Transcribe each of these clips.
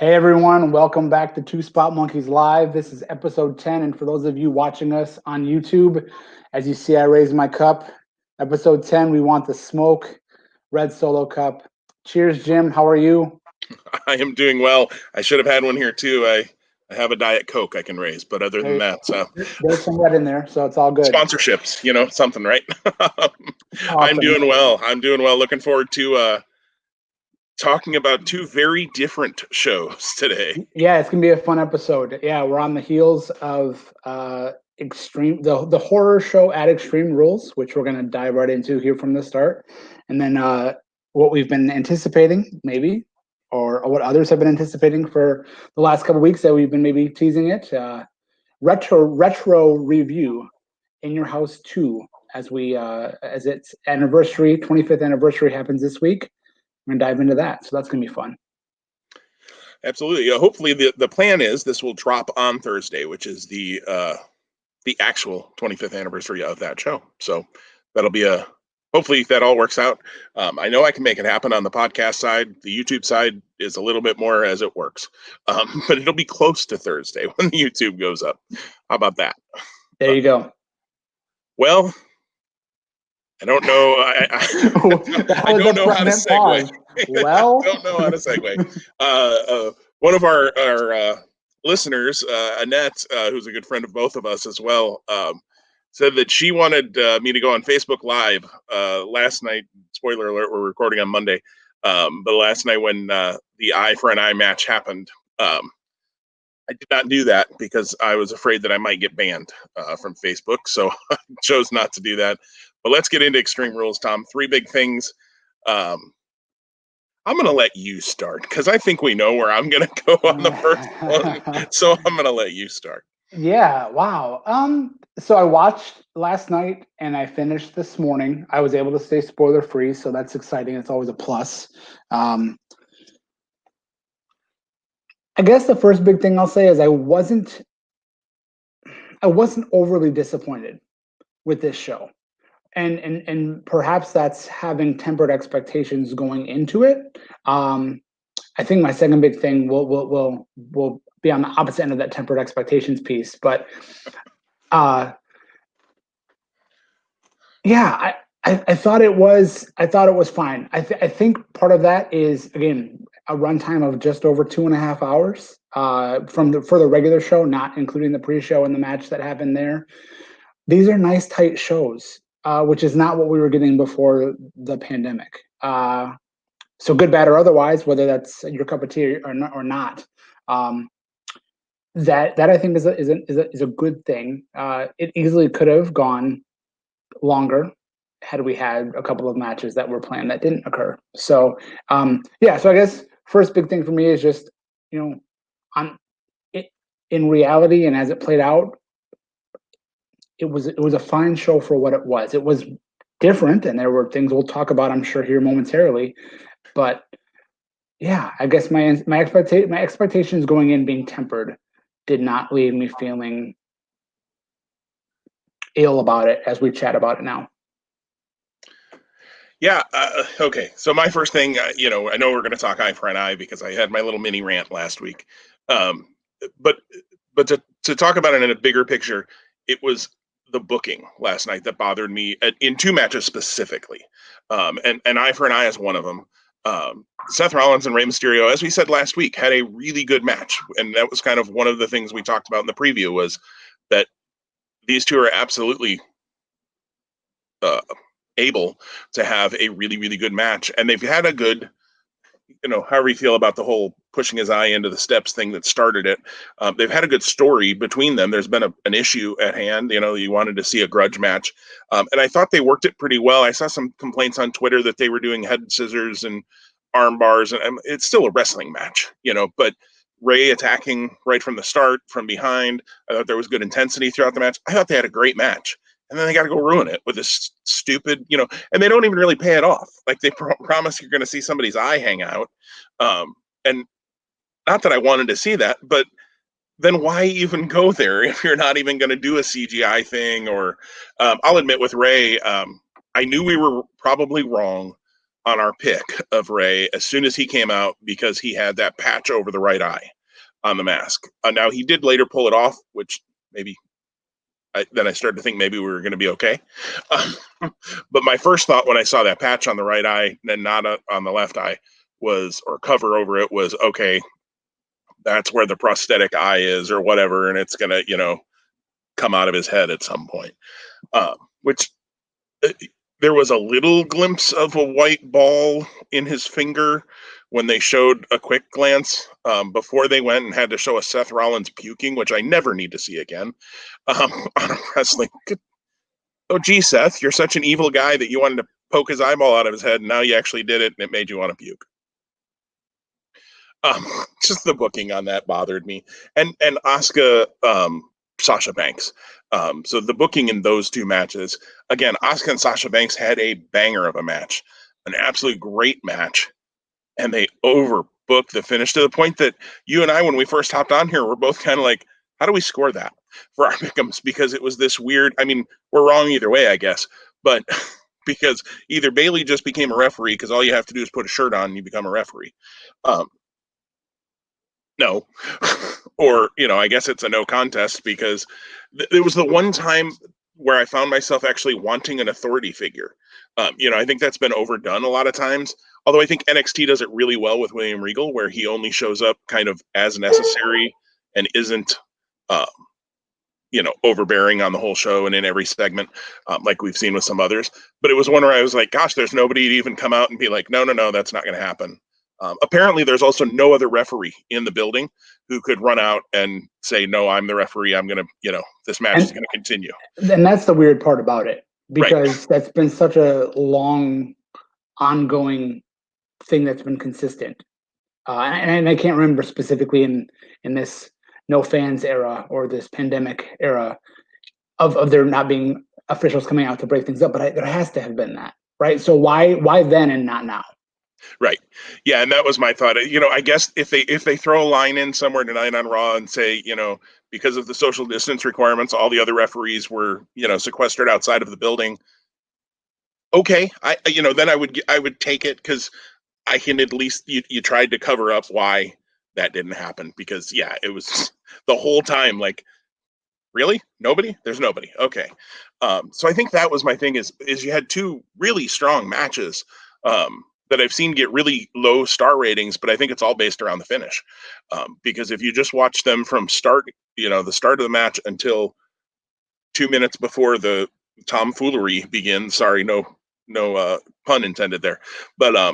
Hey everyone, welcome back to Two Spot Monkeys Live. This is episode 10, and for those of you watching us on YouTube, as you see, I raised my cup. Episode 10, we want the smoke, red Solo cup. Cheers, Jim. How are you? I am doing well. I should have had one here too. I have a Diet Coke I can raise, but other than that, There's some red in there, so it's all good. sponsorships, something, right? I'm Awesome. doing well. I'm doing well. Looking forward to talking about two very different shows today. Yeah, it's gonna be a fun episode. Yeah, we're on the heels of the horror show at Extreme Rules, which we're gonna dive right into here from the start, and then what we've been anticipating, maybe, or what others have been anticipating for the last couple weeks that we've been maybe teasing it. Retro review in your house too, as its anniversary, 25th anniversary happens this week. We're gonna dive into that, so that's gonna be fun. Absolutely. Hopefully, the plan is this will drop on Thursday, which is the actual 25th anniversary of that show. So that'll be a hopefully that all works out. I know I can make it happen on the podcast side. The YouTube side is a little bit more as it works, but it'll be close to Thursday when the YouTube goes up. How about that? There you go. Well, I don't know. I don't know how to segue. Well, I don't know how to segue. One of our listeners, Annette, who's a good friend of both of us as well, said that she wanted me to go on Facebook Live last night. Spoiler alert: we're recording on Monday, but last night when the Eye for an Eye match happened, I did not do that because I was afraid that I might get banned from Facebook, so I chose not to do that. But let's get into Extreme Rules, Tom. Three big things. I'm going to let you start because I think we know where I'm going to go on the first one. So I'm going to let you start. Yeah, wow. So I watched last night and I finished this morning. I was able to stay spoiler free, so that's exciting. It's always a plus. I guess the first big thing I'll say is I wasn't overly disappointed with this show. And perhaps that's having tempered expectations going into it. I think my second big thing will be on the opposite end of that tempered expectations piece. But yeah, I thought it was fine. I think part of that is, again, a runtime of just over 2.5 hours for the regular show, not including the pre-show and the match that happened there. These are nice tight shows, which is not what we were getting before the pandemic. So good, bad, or otherwise, whether that's your cup of tea or not, that I think is a good thing. It easily could have gone longer had we had a couple of matches that were planned that didn't occur. So yeah, so I guess first big thing for me is just, on it in reality and as it played out, it was a fine show for what it was. It was different, and there were things we'll talk about, I'm sure, here momentarily. But yeah, I guess my expectations going in being tempered did not leave me feeling ill about it as we chat about it now. Yeah. Okay. So my first thing, I know we're going to talk Eye for an Eye because I had my little mini rant last week. Um, but to talk about it in a bigger picture, it was the booking last night that bothered me in two matches specifically. And Eye for an Eye is one of them. Seth Rollins and Rey Mysterio, as we said last week, had a really good match. And that was kind of one of the things we talked about in the preview was that these two are absolutely able to have a really, really good match. And they've had a good, however you feel about the whole pushing his eye into the steps thing that started it. They've had a good story between them. There's been an issue at hand. You wanted to see a grudge match. And I thought they worked it pretty well. I saw some complaints on Twitter that they were doing head scissors and arm bars. And it's still a wrestling match, but Rey attacking right from the start, from behind. I thought there was good intensity throughout the match. I thought they had a great match. And then they got to go ruin it with this stupid, and they don't even really pay it off. Like they promise you're going to see somebody's eye hang out. And not that I wanted to see that, but then why even go there if you're not even going to do a CGI thing? Or I'll admit with Rey, I knew we were probably wrong on our pick of Rey as soon as he came out because he had that patch over the right eye on the mask. Now he did later pull it off, which maybe then I started to think maybe we were going to be okay. But my first thought when I saw that patch on the right eye and not on the left eye was, or cover over it was, okay, that's where the prosthetic eye is or whatever, and it's gonna, come out of his head at some point. Which there was a little glimpse of a white ball in his finger when they showed a quick glance before they went and had to show a Seth Rollins puking, which I never need to see again on a wrestling. Oh, gee, Seth, you're such an evil guy that you wanted to poke his eyeball out of his head, and now you actually did it, and it made you want to puke. Um, just the booking on that bothered me, and Asuka, Sasha Banks. So the booking in those two matches, again, Asuka and Sasha Banks had a banger of a match, an absolute great match, and they overbooked the finish to the point that you and I, when we first hopped on here, were both kind of like, how do we score that for our pick'ems? Because it was this weird. I mean, we're wrong either way, I guess, but because either Bayley just became a referee because all you have to do is put a shirt on and you become a referee. No. Or, I guess it's a no contest because it was the one time where I found myself actually wanting an authority figure. I think that's been overdone a lot of times. Although I think NXT does it really well with William Regal, where he only shows up kind of as necessary and isn't, uh, overbearing on the whole show and in every segment, like we've seen with some others. But it was one where I was like, gosh, there's nobody to even come out and be like, no, that's not going to happen. Apparently, there's also no other referee in the building who could run out and say, no, I'm the referee. I'm going to, this match is going to continue. And that's the weird part about it, because right. that's been such a long, ongoing thing that's been consistent. And I can't remember specifically in this no fans era or this pandemic era of there not being officials coming out to break things up, but there has to have been that, right? So why then and not now? Right. Yeah, and that was my thought. I guess if they throw a line in somewhere tonight on Raw and say, because of the social distance requirements, all the other referees were, sequestered outside of the building. Okay, then I would take it because I can at least you tried to cover up why that didn't happen because yeah, it was the whole time like, really? Nobody? There's nobody. Okay. So I think that was my thing is you had two really strong matches that I've seen get really low star ratings, but I think it's all based around the finish. Because if you just watch them from the start of the match until 2 minutes before the tomfoolery begins, sorry, no pun intended there, but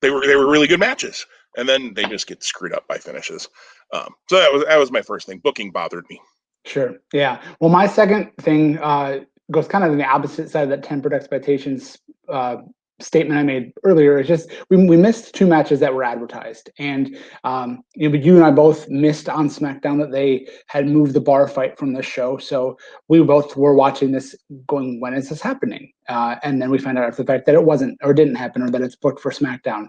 they were really good matches, and then they just get screwed up by finishes. So that was my first thing. Booking bothered me. Sure. Yeah. Well, my second thing goes kind of in the opposite side of that tempered expectations statement I made earlier. It's just we missed two matches that were advertised, and you and I both missed on SmackDown that they had moved the bar fight from the show. So we both were watching this, going, when is this happening? And then we found out after the fact that it wasn't, or didn't happen, or that it's booked for SmackDown.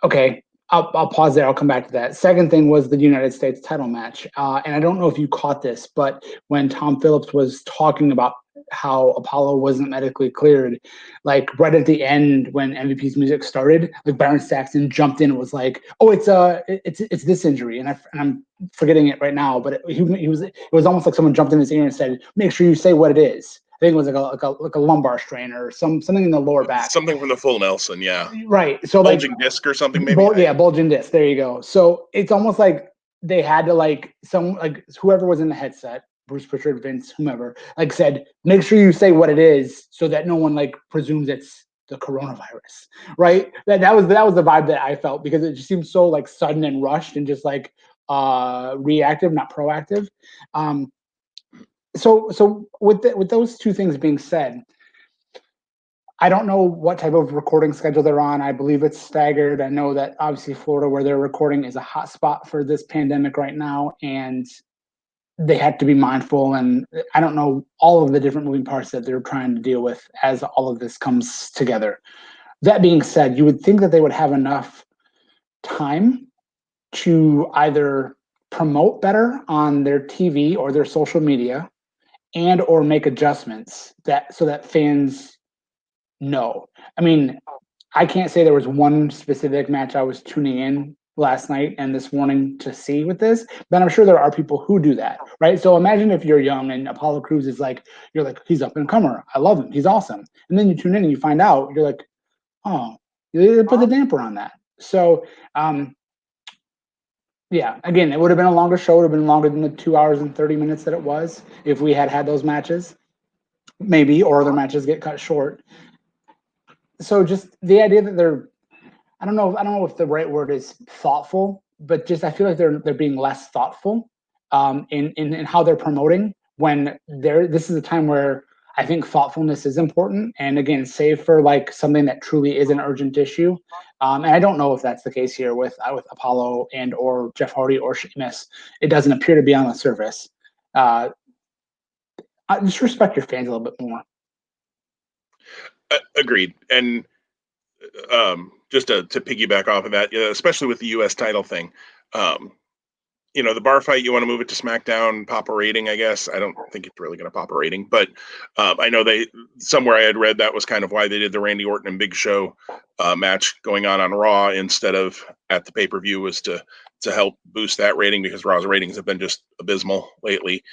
Okay, I'll pause there. I'll come back to that. Second thing was the United States title match. And I don't know if you caught this, but when Tom Phillips was talking about how Apollo wasn't medically cleared, like right at the end when MVP's music started, like Byron Saxton jumped in and was like, "Oh, it's this injury," and I'm forgetting it right now, but it was almost like someone jumped in his ear and said, "Make sure you say what it is." I think it was like a lumbar strain or something in the lower back. Something from the full Nelson, yeah. Right. So bulging disc or something, maybe. Bulging disc. There you go. So it's almost like they had to whoever was in the headset, Bruce Pritchard, Vince, whomever, said, make sure you say what it is so that no one presumes it's the coronavirus. Right. That was the vibe that I felt, because it just seemed so sudden and rushed and just reactive, not proactive. So with those two things being said, I don't know what type of recording schedule they're on. I believe it's staggered. I know that obviously Florida, where they're recording, is a hot spot for this pandemic right now, and they have to be mindful. And I don't know all of the different moving parts that they're trying to deal with as all of this comes together. That being said, you would think that they would have enough time to either promote better on their TV or their social media, and or make adjustments so that fans No. I mean, I can't say there was one specific match I was tuning in last night and this morning to see with this, but I'm sure there are people who do that, right? So imagine if you're young and Apollo Crews is like, you're like, he's up and comer. I love him. He's awesome. And then you tune in and you find out, you're like, oh, you put the damper on that. So, yeah, again, it would have been a longer show. It would have been longer than the 2 hours and 30 minutes that it was if we had had those matches, maybe, or other matches get cut short. So just the idea that they're, I don't know if the right word is thoughtful, but just I feel like they're being less thoughtful in how they're promoting when this is a time where I think thoughtfulness is important. And again, save for like something that truly is an urgent issue. And I don't know if that's the case here with Apollo and or Jeff Hardy or Sheamus. It doesn't appear to be on the surface. Just respect your fans a little bit more. Agreed. And just to piggyback off of that, especially with the U.S. title thing, um, the bar fight, you want to move it to SmackDown, pop a rating, I guess. I don't think it's really going to pop a rating, but I know somewhere I had read that was kind of why they did the Randy Orton and Big Show match going on Raw instead of at the pay-per-view, was to help boost that rating, because Raw's ratings have been just abysmal lately.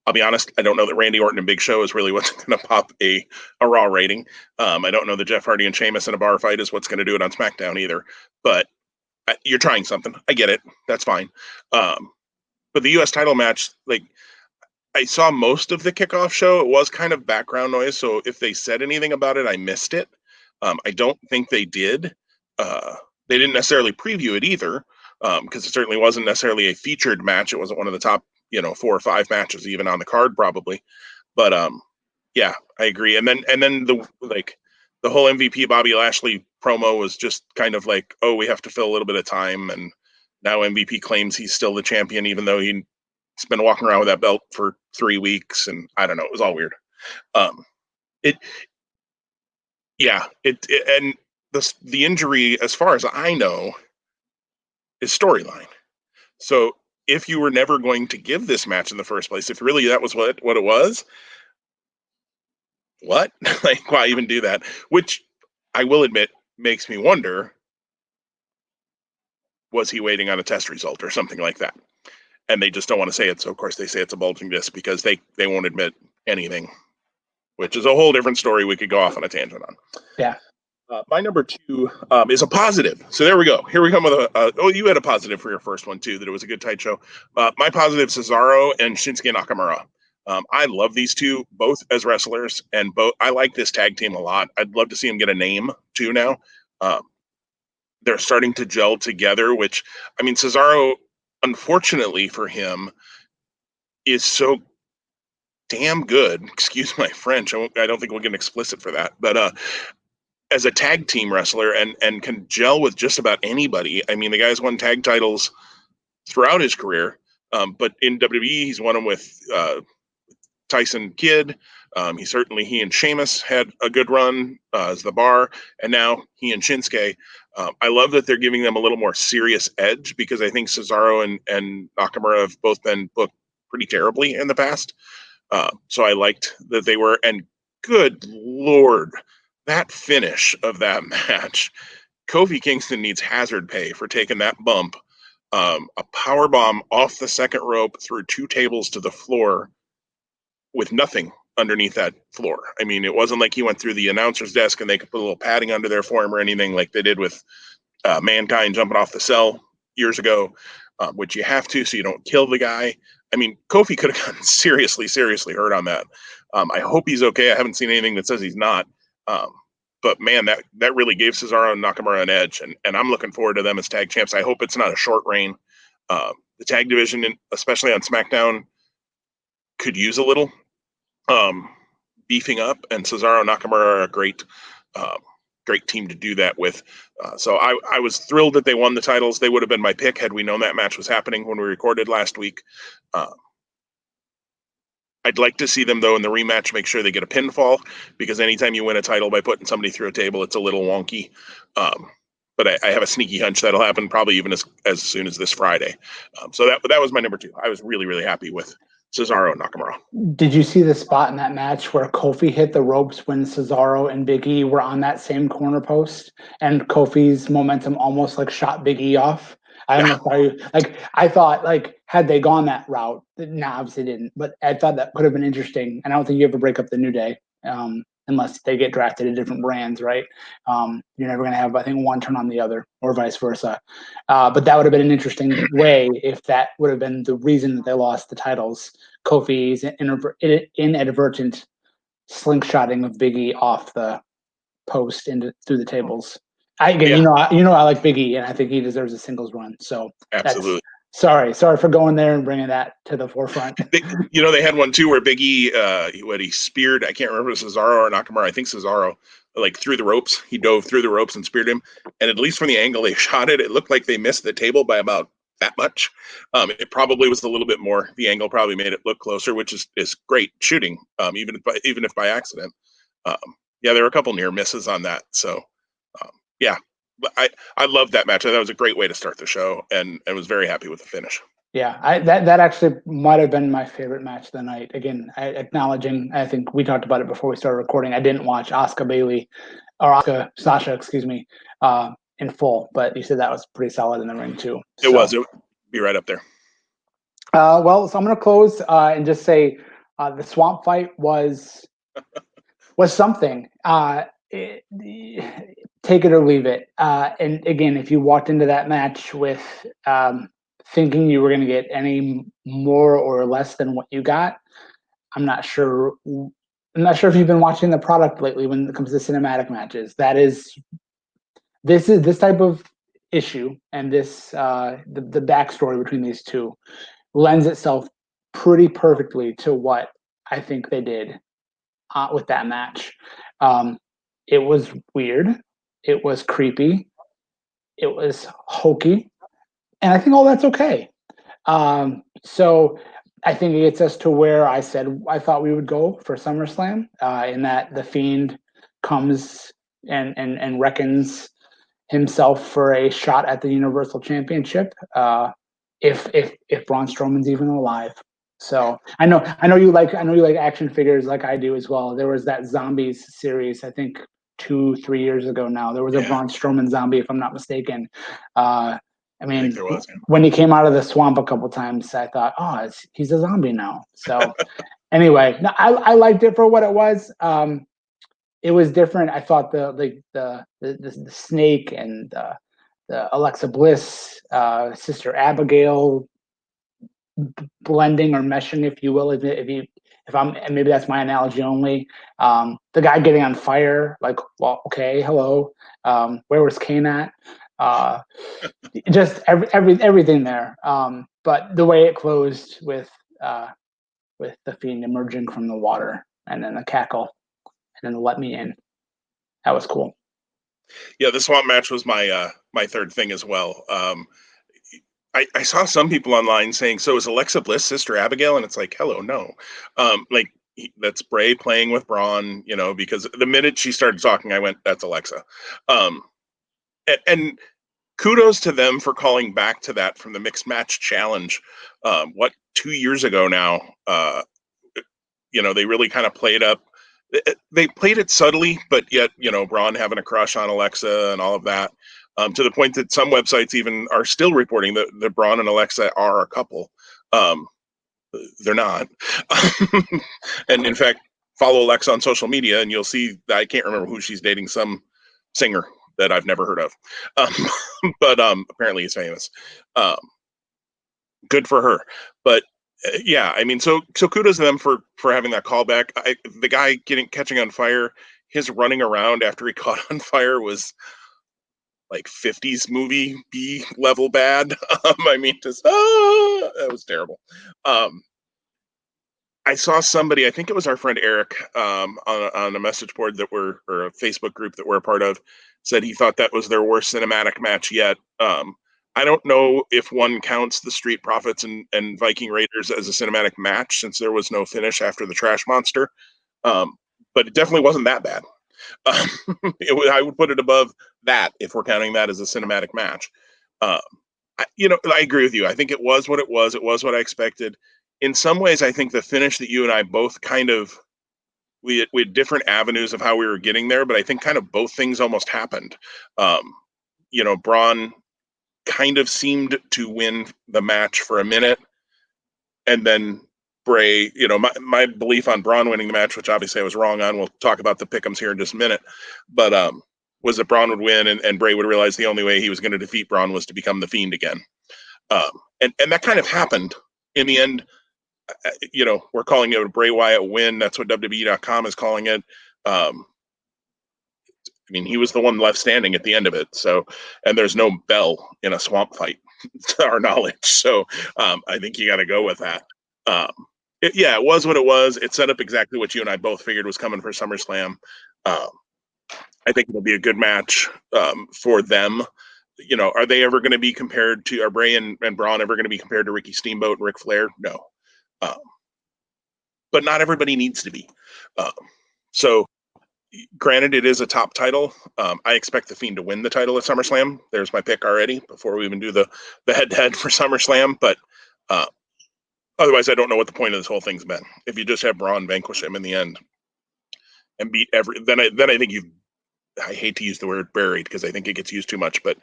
I'll be honest, I don't know that Randy Orton and Big Show is really what's going to pop a Raw rating. I don't know that Jeff Hardy and Sheamus in a bar fight is what's going to do it on SmackDown either. But you're trying something. I get it. That's fine. But the U.S. title match, like, I saw most of the kickoff show. It was kind of background noise, so if they said anything about it, I missed it. I don't think they did. They didn't necessarily preview it either, because it certainly wasn't necessarily a featured match. It wasn't one of the top, 4 or 5 matches even on the card, probably. But yeah, I agree. And then the whole MVP Bobby Lashley promo was just kind of like, oh, we have to fill a little bit of time, and now MVP claims he's still the champion, even though he's been walking around with that belt for 3 weeks, and I don't know, it was all weird. It Yeah, and the injury, as far as I know, is storyline. So if you were never going to give this match in the first place, if really that was what it was, what? Like, why even do that? Which I will admit makes me wonder, was he waiting on a test result or something like that? And they just don't want to say it. So of course they say it's a bulging disc because they won't admit anything, which is a whole different story we could go off on a tangent on. Yeah. My number 2 is a positive. So there we go. Here we come with you had a positive for your first one too, that it was a good tight show. My positive, Cesaro and Shinsuke Nakamura. I love these two both as wrestlers, and I like this tag team a lot. I'd love to see them get a name too now. They're starting to gel together, which, I mean, Cesaro, unfortunately for him, is so damn good. Excuse my French. I don't think we'll get explicit for that. But as a tag team wrestler, and can gel with just about anybody. I mean, the guy's won tag titles throughout his career, but in WWE, he's won them with Tyson Kidd. He and Sheamus had a good run as the Bar, and now he and Shinsuke. I love that they're giving them a little more serious edge, because I think Cesaro and Nakamura have both been booked pretty terribly in the past. So I liked that they were, and good Lord, that finish of that match. Kofi Kingston needs hazard pay for taking that bump. A power bomb off the second rope through 2 tables to the floor with nothing underneath that floor. I mean, it wasn't like he went through the announcer's desk and they could put a little padding under there for him or anything like they did with Mankind jumping off the cell years ago, which you have to so you don't kill the guy. I mean, Kofi could have gotten seriously hurt on that. I hope he's okay. I haven't seen anything that says he's not. But man, that really gave Cesaro and Nakamura an edge, and I'm looking forward to them as tag champs. I hope it's not a short reign. The tag division, especially on SmackDown, could use a little beefing up, and Cesaro and Nakamura are a great team to do that with. So I was thrilled that they won the titles. They would have been my pick had we known that match was happening when we recorded last week. I'd like to see them, though, in the rematch, make sure they get a pinfall, because anytime you win a title by putting somebody through a table, it's a little wonky. But I have a sneaky hunch that'll happen probably even as soon as this Friday. So that was my number 2. I was really happy with Cesaro Nakamura. Did you see the spot in that match where Kofi hit the ropes when Cesaro and Big E were on that same corner post, and Kofi's momentum almost like shot Big E off? I don't Yeah. know if I thought like had they gone that route, nah, obviously didn't, but I thought that could have been interesting. And I don't think you ever break up the New Day unless they get drafted to different brands, right? You're never going to have, I think, one turn on the other or vice versa. But that would have been an interesting way if that would have been the reason that they lost the titles. Kofi's inadvertent slingshotting of Big E off the post into through the tables. Yeah. I like Big E, and I think he deserves a singles run. So Absolutely. Sorry for going there and bringing that to the forefront. They had one too where Big E, he speared. I can't remember if it was Cesaro or Nakamura. I think Cesaro, like through the ropes. He dove through the ropes and speared him. And at least from the angle they shot it, it looked like they missed the table by about that much. It probably was a little bit more. The angle probably made it look closer, which is great shooting, even if by accident. Yeah, there were a couple near misses on that. So, yeah, but I loved that match. That was a great way to start the show, and I was very happy with the finish. Yeah, that actually might have been my favorite match of the night. Again, acknowledging, I think we talked about it before we started recording. I didn't watch Sasha, excuse me, in full, but you said that was pretty solid in the ring too. It was. It would be right up there. Well, so I'm going to close and just say the swamp fight was something. Take it or leave it. And again, if you walked into that match with thinking you were going to get any more or less than what you got, I'm not sure. I'm not sure if you've been watching the product lately when it comes to cinematic matches. This type of issue and the backstory between these two lends itself pretty perfectly to what I think they did with that match. It was weird. It was creepy. It was hokey. And I think all that's okay. So I think it gets us to where I said I thought we would go for SummerSlam, in that the Fiend comes and reckons himself for a shot at the Universal Championship. If Braun Strowman's even alive. So I know you like action figures like I do as well. There was that Zombies series, I think 2-3 years ago now. There was a Braun Strowman zombie, if I'm not mistaken. I mean, when he came out of the swamp a couple times, I thought, oh, he's a zombie now. So anyway, I liked it for what it was. It was different. I thought the snake and the Alexa Bliss, Sister Abigail blending or meshing, if you will, if I'm, and maybe that's my analogy only. The guy getting on fire, like, well, okay, hello, where was Kane at? Just everything there. But the way it closed with the Fiend emerging from the water, and then the cackle, and then the let me in, that was cool. Yeah, the swamp match was my third thing as well. I saw some people online saying, "So is Alexa Bliss Sister Abigail?" And it's like, hello, no. That's Bray playing with Braun, because the minute she started talking, I went, "That's Alexa." And kudos to them for calling back to that from the mixed match challenge. 2 years ago now? They really kind of played up. They played it subtly, but yet, Braun having a crush on Alexa and all of that, to the point that some websites even are still reporting that Braun and Alexa are a couple. They're not. And in fact, follow Alexa on social media and you'll see that I can't remember who she's dating, some singer that I've never heard of. But apparently he's famous. Good for her. But yeah, I mean, so kudos to them for having that callback. The guy catching on fire, his running around after he caught on fire was like 50s movie B level bad. I mean, that was terrible. I saw somebody, I think it was our friend Eric, on a message board or a Facebook group that we're a part of, said he thought that was their worst cinematic match yet. I don't know if one counts the Street Profits and Viking Raiders as a cinematic match, since there was no finish after the Trash Monster. But it definitely wasn't that bad. I would put it above that if we're counting that as a cinematic match. I agree with you. I think it was what it was. It was what I expected. in some ways, I think the finish that you and I both kind of we had different avenues of how we were getting there, but I think kind of both things almost happened. Um, Braun kind of seemed to win the match for a minute, and then Bray, my belief on Braun winning the match, which obviously I was wrong on. We'll talk about the pick'ems here in just a minute, but was that Braun would win, and Bray would realize the only way he was going to defeat Braun was to become the Fiend again. And that kind of happened in the end. We're calling it a Bray Wyatt win. That's what WWE.com is calling it. He was the one left standing at the end of it. So, and there's no bell in a swamp fight, to our knowledge. So, I think you got to go with that. It was what it was. It set up exactly what you and I both figured was coming for SummerSlam. I think it'll be a good match for them. Are they ever going to be compared to, are Bray and Braun ever going to be compared to Ricky Steamboat and Ric Flair? No. But not everybody needs to be. So, granted, it is a top title. I expect the Fiend to win the title at SummerSlam. There's my pick already before we even do the head-to-head for SummerSlam. But otherwise, I don't know what the point of this whole thing's been. If you just have Braun vanquish him in the end and beat then I think you've, I hate to use the word buried because I think it gets used too much, but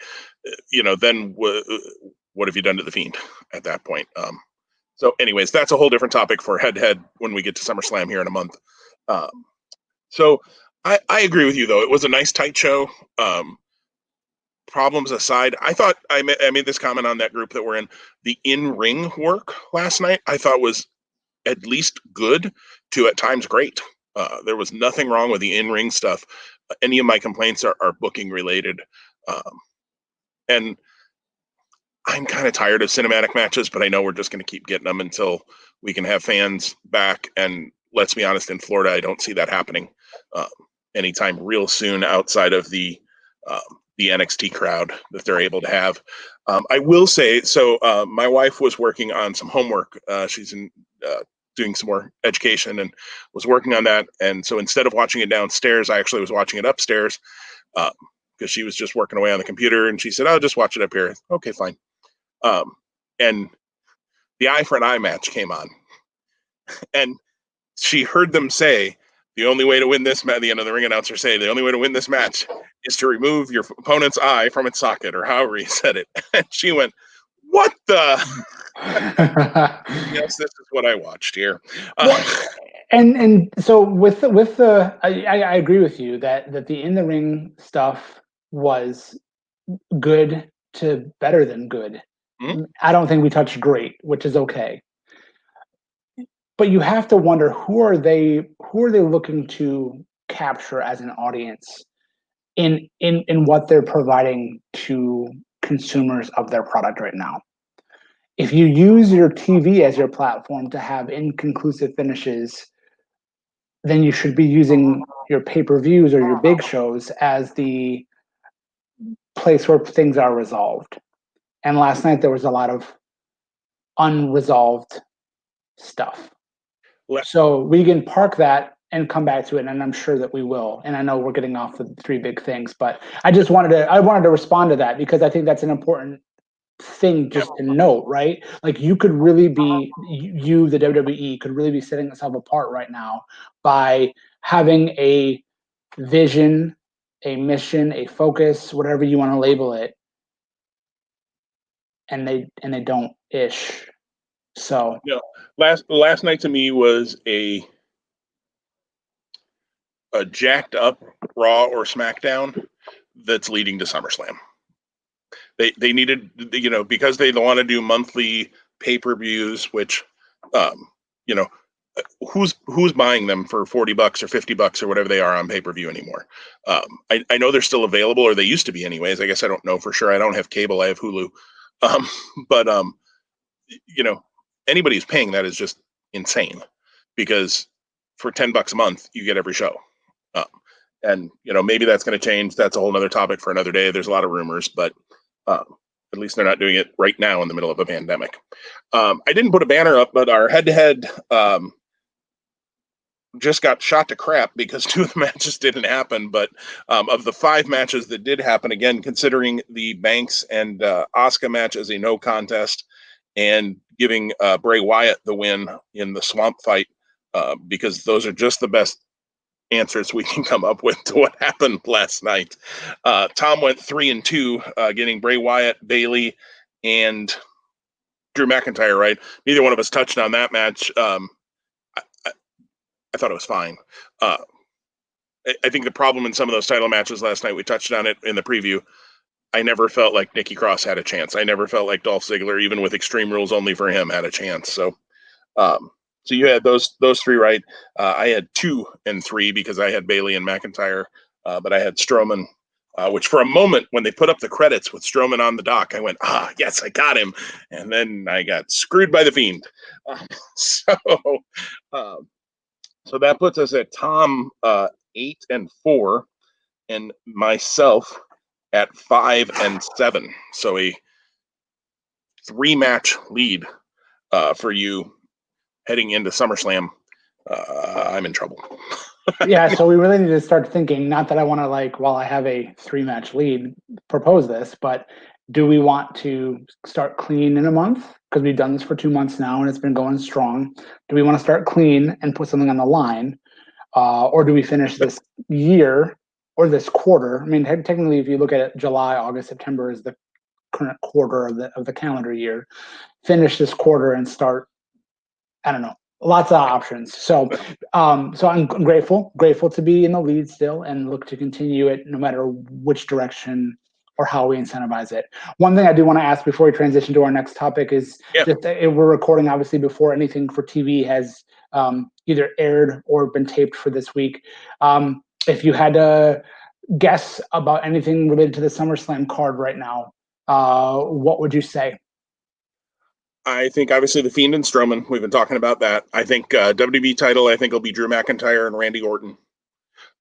then what have you done to the Fiend at that point? So anyways, that's a whole different topic for head-to-head when we get to SummerSlam here in a month. So I agree with you, though. It was a nice, tight show. Problems aside, I thought I made this comment on that group that we're in. The in-ring work last night, I thought was at least good to at times great. There was nothing wrong with the in-ring stuff. Any of my complaints are booking related. And I'm kind of tired of cinematic matches, but I know we're just going to keep getting them until we can have fans back. And let's be honest, in Florida, I don't see that happening anytime real soon outside of the NXT crowd that they're able to have. I will say, so my wife was working on some homework. She's doing some more education and was working on that. And so instead of watching it downstairs, I actually was watching it upstairs because she was just working away on the computer. And she said, "I'll just watch it up here." Okay, fine. And the Eye for an Eye match came on. And she heard them say, the only way to win this match, the end of the ring announcer say, the only way to win this match is to remove your opponent's eye from its socket, or however he said it. And she went, "What the?" Yes, this is what I watched here. And so with the I agree with you that the in the ring stuff was good to better than good. Mm-hmm. I don't think we touched great, which is okay. But you have to wonder who are they looking to capture as an audience in what they're providing to consumers of their product right now. If you use your TV as your platform to have inconclusive finishes, then you should be using your pay-per-views or your big shows as the place where things are resolved. And last night there was a lot of unresolved stuff. So we can park that and come back to it, and I'm sure that we will. And I know we're getting off the three big things, but I wanted to respond to that because I think that's an important thing just to note, right? Like you could really be, the WWE could really be setting itself apart right now by having a vision, a mission, a focus, whatever you want to label it, and they don't ish. So last night to me was a jacked up Raw or SmackDown that's leading to SummerSlam. They needed, because they want to do monthly pay-per-views, which, who's buying them for $40 or $50 or whatever they are on pay-per-view anymore. I know they're still available, or they used to be anyways. I guess I don't know for sure. I don't have cable. I have Hulu. But anybody who's paying that is just insane because for $10 a month, you get every show. And maybe that's going to change. That's a whole nother topic for another day. There's a lot of rumors, but at least they're not doing it right now in the middle of a pandemic. I didn't put a banner up, but our head-to-head just got shot to crap because 2 of the matches didn't happen. But of the 5 matches that did happen, again, considering the Banks and Asuka match as a no contest and giving Bray Wyatt the win in the swamp fight, because those are just the best answers we can come up with to what happened last night. Tom went 3-2, getting Bray Wyatt, Bayley, and Drew McIntyre right. Neither one of us touched on that match. I thought it was fine. I think the problem in some of those title matches last night, we touched on it in the preview. I never felt like Nikki Cross had a chance. I never felt like Dolph Ziggler, even with Extreme Rules only for him, had a chance. So you had those three right. I had 2 and 3 because I had Bayley and McIntyre, but I had Strowman, which for a moment when they put up the credits with Strowman on the dock, I went, yes, I got him. And then I got screwed by the Fiend. So that puts us at Tom 8 and 4, and myself at 5 and 7. So a 3-match lead for you heading into SummerSlam. I'm in trouble. Yeah, so we really need to start thinking, not that I want to, while I have a 3-match lead, propose this, but do we want to start clean in a month? Because we've done this for 2 months now and it's been going strong. Do we want to start clean and put something on the line? Or do we finish this year or this quarter? I mean, technically, if you look at it, July, August, September is the current quarter of the calendar year. Finish this quarter and start, I don't know, lots of options. So I'm grateful to be in the lead still and look to continue it no matter which direction or how we incentivize it. One thing I do want to ask before we transition to our next topic is just we're recording obviously before anything for TV has either aired or been taped for this week. If you had to guess about anything related to the SummerSlam card right now, what would you say? I think obviously the Fiend and Strowman. We've been talking about that. I think WWE title. I think will be Drew McIntyre and Randy Orton.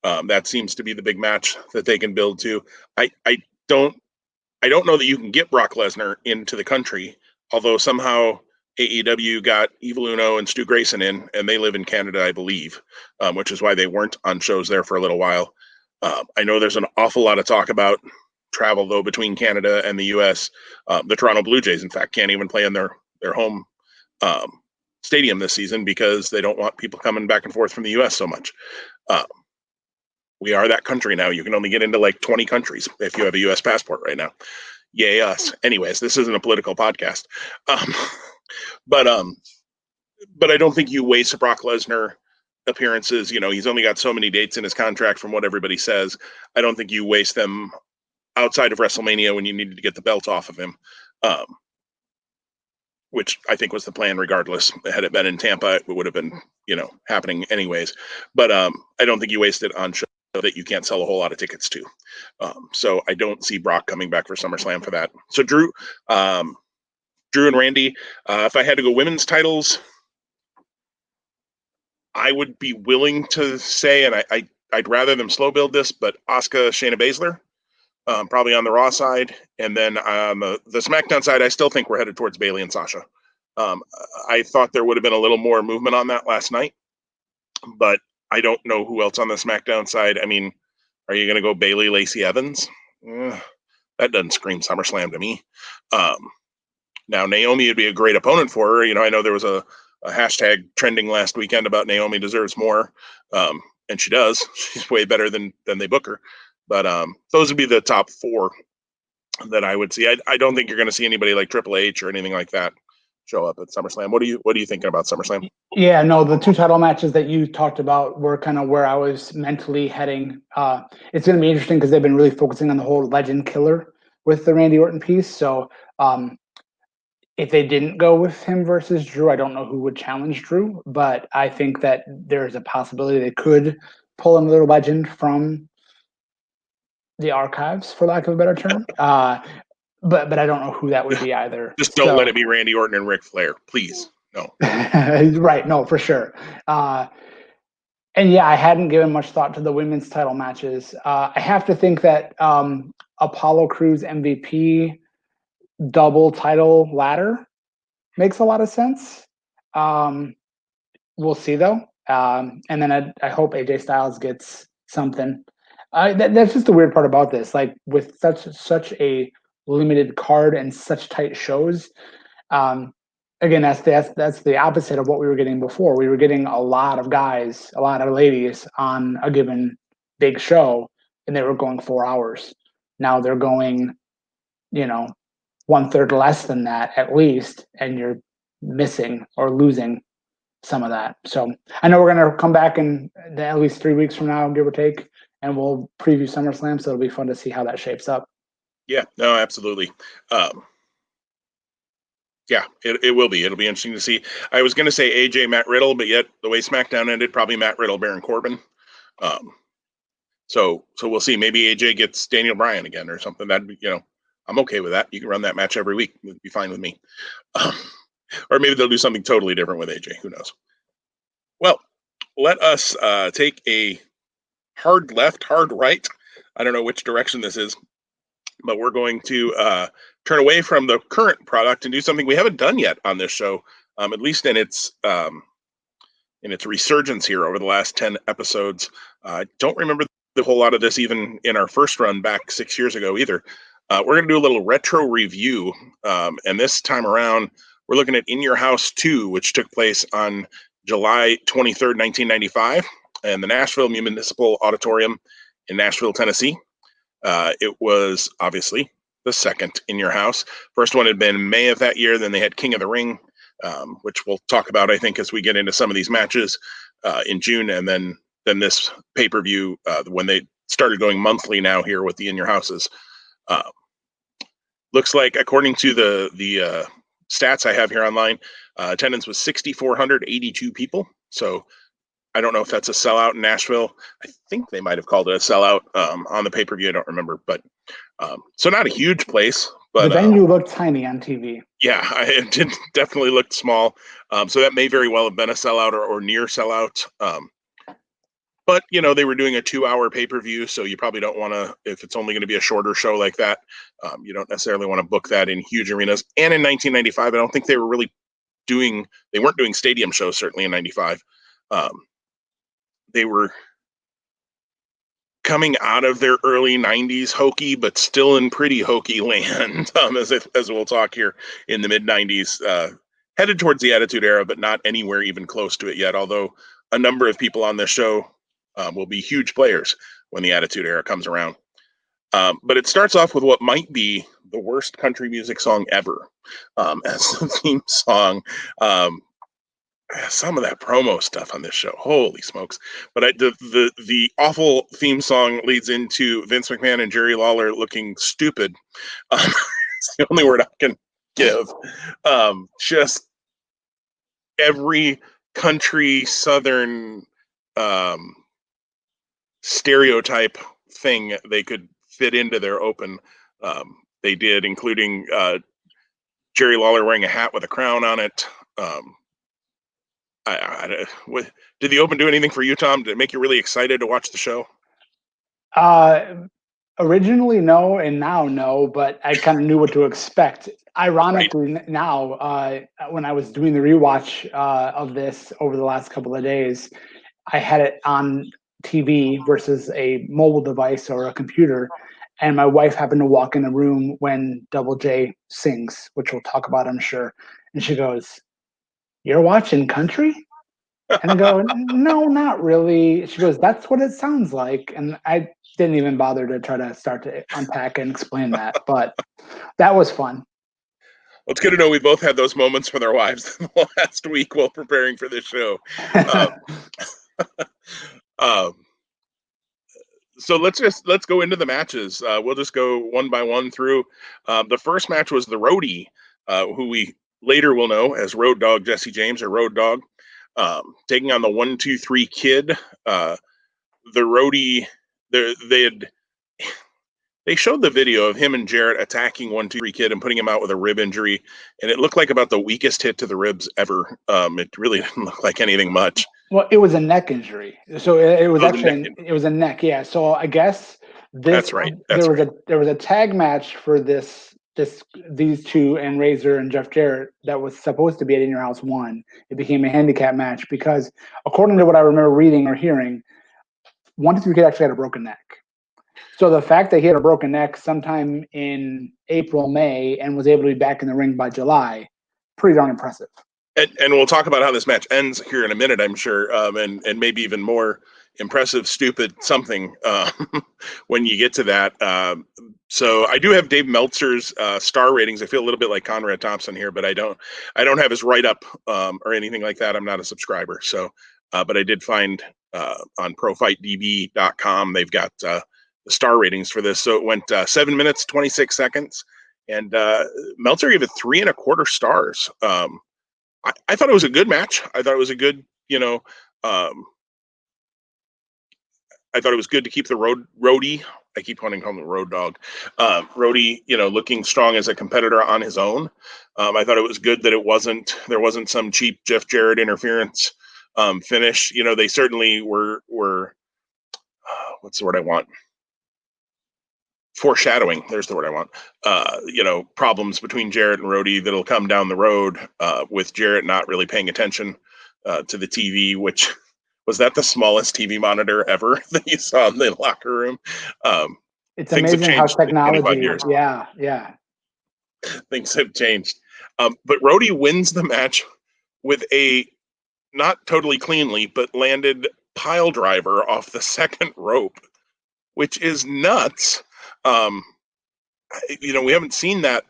That seems to be the big match that they can build to. I don't know that you can get Brock Lesnar into the country, although somehow AEW got Evil Uno and Stu Grayson in, and they live in Canada, I believe, which is why they weren't on shows there for a little while. I know there's an awful lot of talk about travel, though, between Canada and the U.S. The Toronto Blue Jays, in fact, can't even play in their home stadium this season because they don't want people coming back and forth from the U.S. so much. We are that country now. You can only get into like 20 countries if you have a U.S. passport right now. Yay us. Anyways, this isn't a political podcast. But I don't think you waste Brock Lesnar appearances. You know, he's only got so many dates in his contract from what everybody says. I don't think you waste them outside of WrestleMania when you needed to get the belt off of him, which I think was the plan regardless. Had it been in Tampa, it would have been, happening anyways. But I don't think you waste it on show that you can't sell a whole lot of tickets to. So I don't see Brock coming back for SummerSlam for that. So Drew and Randy, if I had to go women's titles, I would be willing to say, and I'd rather them slow build this, but Asuka, Shayna Baszler, probably on the Raw side. And then on the SmackDown side, I still think we're headed towards Bayley and Sasha. I thought there would have been a little more movement on that last night, but I don't know who else on the SmackDown side. I mean, are you going to go Bayley, Lacey Evans? That doesn't scream SummerSlam to me. Now, Naomi would be a great opponent for her. I know there was a hashtag trending last weekend about Naomi deserves more, and she does. She's way better than they book her. But those would be the top 4 that I would see. I don't think you're going to see anybody like Triple H or anything like that show up at SummerSlam. What are you thinking about SummerSlam? Yeah, no, the 2 title matches that you talked about were kind of where I was mentally heading. It's going to be interesting because they've been really focusing on the whole legend killer with the Randy Orton piece. So if they didn't go with him versus Drew, I don't know who would challenge Drew, but I think that there's a possibility they could pull another legend from the archives, for lack of a better term. But I don't know who that would be either. Just don't let it be Randy Orton and Ric Flair, please. No. Right. No, for sure. And yeah, I hadn't given much thought to the women's title matches. I have to think that Apollo Crews MVP double title ladder makes a lot of sense. We'll see though. And then I hope AJ Styles gets something. That's just the weird part about this. Like with such a limited card and such tight shows, again, that's the opposite of what we were getting before. We were getting a lot of guys, a lot of ladies on a given big show, and they were going 4 hours. Now they're going, you know, one third less than that at least, and you're missing or losing some of that. So I know we're gonna come back in at least 3 weeks from now, give or take, and we'll preview SummerSlam. So it'll be fun to see how that shapes up. Yeah, no, absolutely. Yeah, it will be. It'll be interesting to see. I was going to say AJ Matt Riddle, but yet the way SmackDown ended, probably Matt Riddle Baron Corbin. Um, so we'll see. Maybe AJ gets Daniel Bryan again or something. That'd be, I'm okay with that. You can run that match every week. It'd be fine with me. Or maybe they'll do something totally different with AJ. Who knows? Well, let us take a hard left, hard right. I don't know which direction this is, but we're going to turn away from the current product and do something we haven't done yet on this show, at least in its resurgence here over the last 10 episodes. I don't remember the whole lot of this even in our first run back 6 years ago either. We're going to do a little retro review, and this time around, we're looking at In Your House 2, which took place on July 23rd, 1995, in the Nashville Municipal Auditorium in Nashville, Tennessee. It was obviously the second In Your House. First one had been May of that year. Then they had King of the Ring, which we'll talk about, I think, as we get into some of these matches in June. And then this pay-per-view, when they started going monthly now here with the In Your Houses. Looks like, according to the stats I have here online, attendance was 6,482 people. So I don't know if that's a sellout in Nashville. I think they might have called it a sellout on the pay-per-view. I don't remember, but so not a huge place. But the venue looked tiny on TV. Yeah, it did definitely looked small. So that may very well have been a sellout or near sellout. But they were doing a 2-hour pay-per-view, so you probably don't want to, if it's only going to be a shorter show like that, you don't necessarily want to book that in huge arenas. And in 1995, I don't think they were really they weren't doing stadium shows, certainly in 95. They were coming out of their early 90s hokey, but still in pretty hokey land, as we'll talk here in the mid 90s, headed towards the Attitude Era, but not anywhere even close to it yet. Although a number of people on this show will be huge players when the Attitude Era comes around. But it starts off with what might be the worst country music song ever as the theme song. Some of that promo stuff on this show, holy smokes! But the awful theme song leads into Vince McMahon and Jerry Lawler looking stupid. It's the only word I can give. Just every country Southern stereotype thing they could fit into their open, they did, including Jerry Lawler wearing a hat with a crown on it. Did the open do anything for you, Tom? Did it make you really excited to watch the show? Originally, no, and now no, but I kind of knew what to expect. Ironically, right. Now, when I was doing the rewatch of this over the last couple of days, I had it on TV versus a mobile device or a computer, and my wife happened to walk in the room when Double J sings, which we'll talk about, I'm sure, and she goes, "You're watching country?" And I go, "No, not really." She goes, "That's what it sounds like." And I didn't even bother to try to start to unpack and explain that, but that was fun. Well, it's good to know we both had those moments with our wives last week while preparing for this show. So let's go into the matches. We'll just go one by one through. The first match was the Roadie, who we later will know as Road Dog Jesse James or Road Dog, taking on the 1-2-3 Kid. The Roadie, they showed the video of him and Jarrett attacking 1-2-3 Kid and putting him out with a rib injury, and it looked like about the weakest hit to the ribs ever. It really didn't look like anything much. Well, it was a neck injury, so it was actually it was a neck. Yeah, so I guess that's right. There was a tag match for these two and Razor and Jeff Jarrett that was supposed to be at In Your House 1. It became a handicap match because, according to what I remember reading or hearing, 1-2-3 Kid actually had a broken neck. So the fact that he had a broken neck sometime in April, May, and was able to be back in the ring by July pretty darn impressive. And we'll talk about how this match ends here in a minute, I'm sure, and maybe even more impressive, stupid something when you get to that. So I do have Dave Meltzer's star ratings. I feel a little bit like Conrad Thompson here, but I don't have his write up or anything like that. I'm not a subscriber, so but I did find on ProFightDB.com they've got the star ratings for this. So it went 7 minutes 26 seconds, and Meltzer gave it 3.25 stars. I thought it was a good match. I thought it was a good, I thought it was good to keep the roadie. I keep wanting to call him the road dog. Roadie, looking strong as a competitor on his own. I thought it was good that there wasn't some cheap Jeff Jarrett interference finish. They certainly were what's the word I want? Foreshadowing. There's the word I want. Problems between Jarrett and Roadie that'll come down the road with Jarrett not really paying attention to the TV, which was that the smallest TV monitor ever that you saw in the locker room. It's amazing how technology, years. Yeah. Things have changed. But Roadie wins the match with a not totally cleanly, but landed pile driver off the second rope, which is nuts. We haven't seen that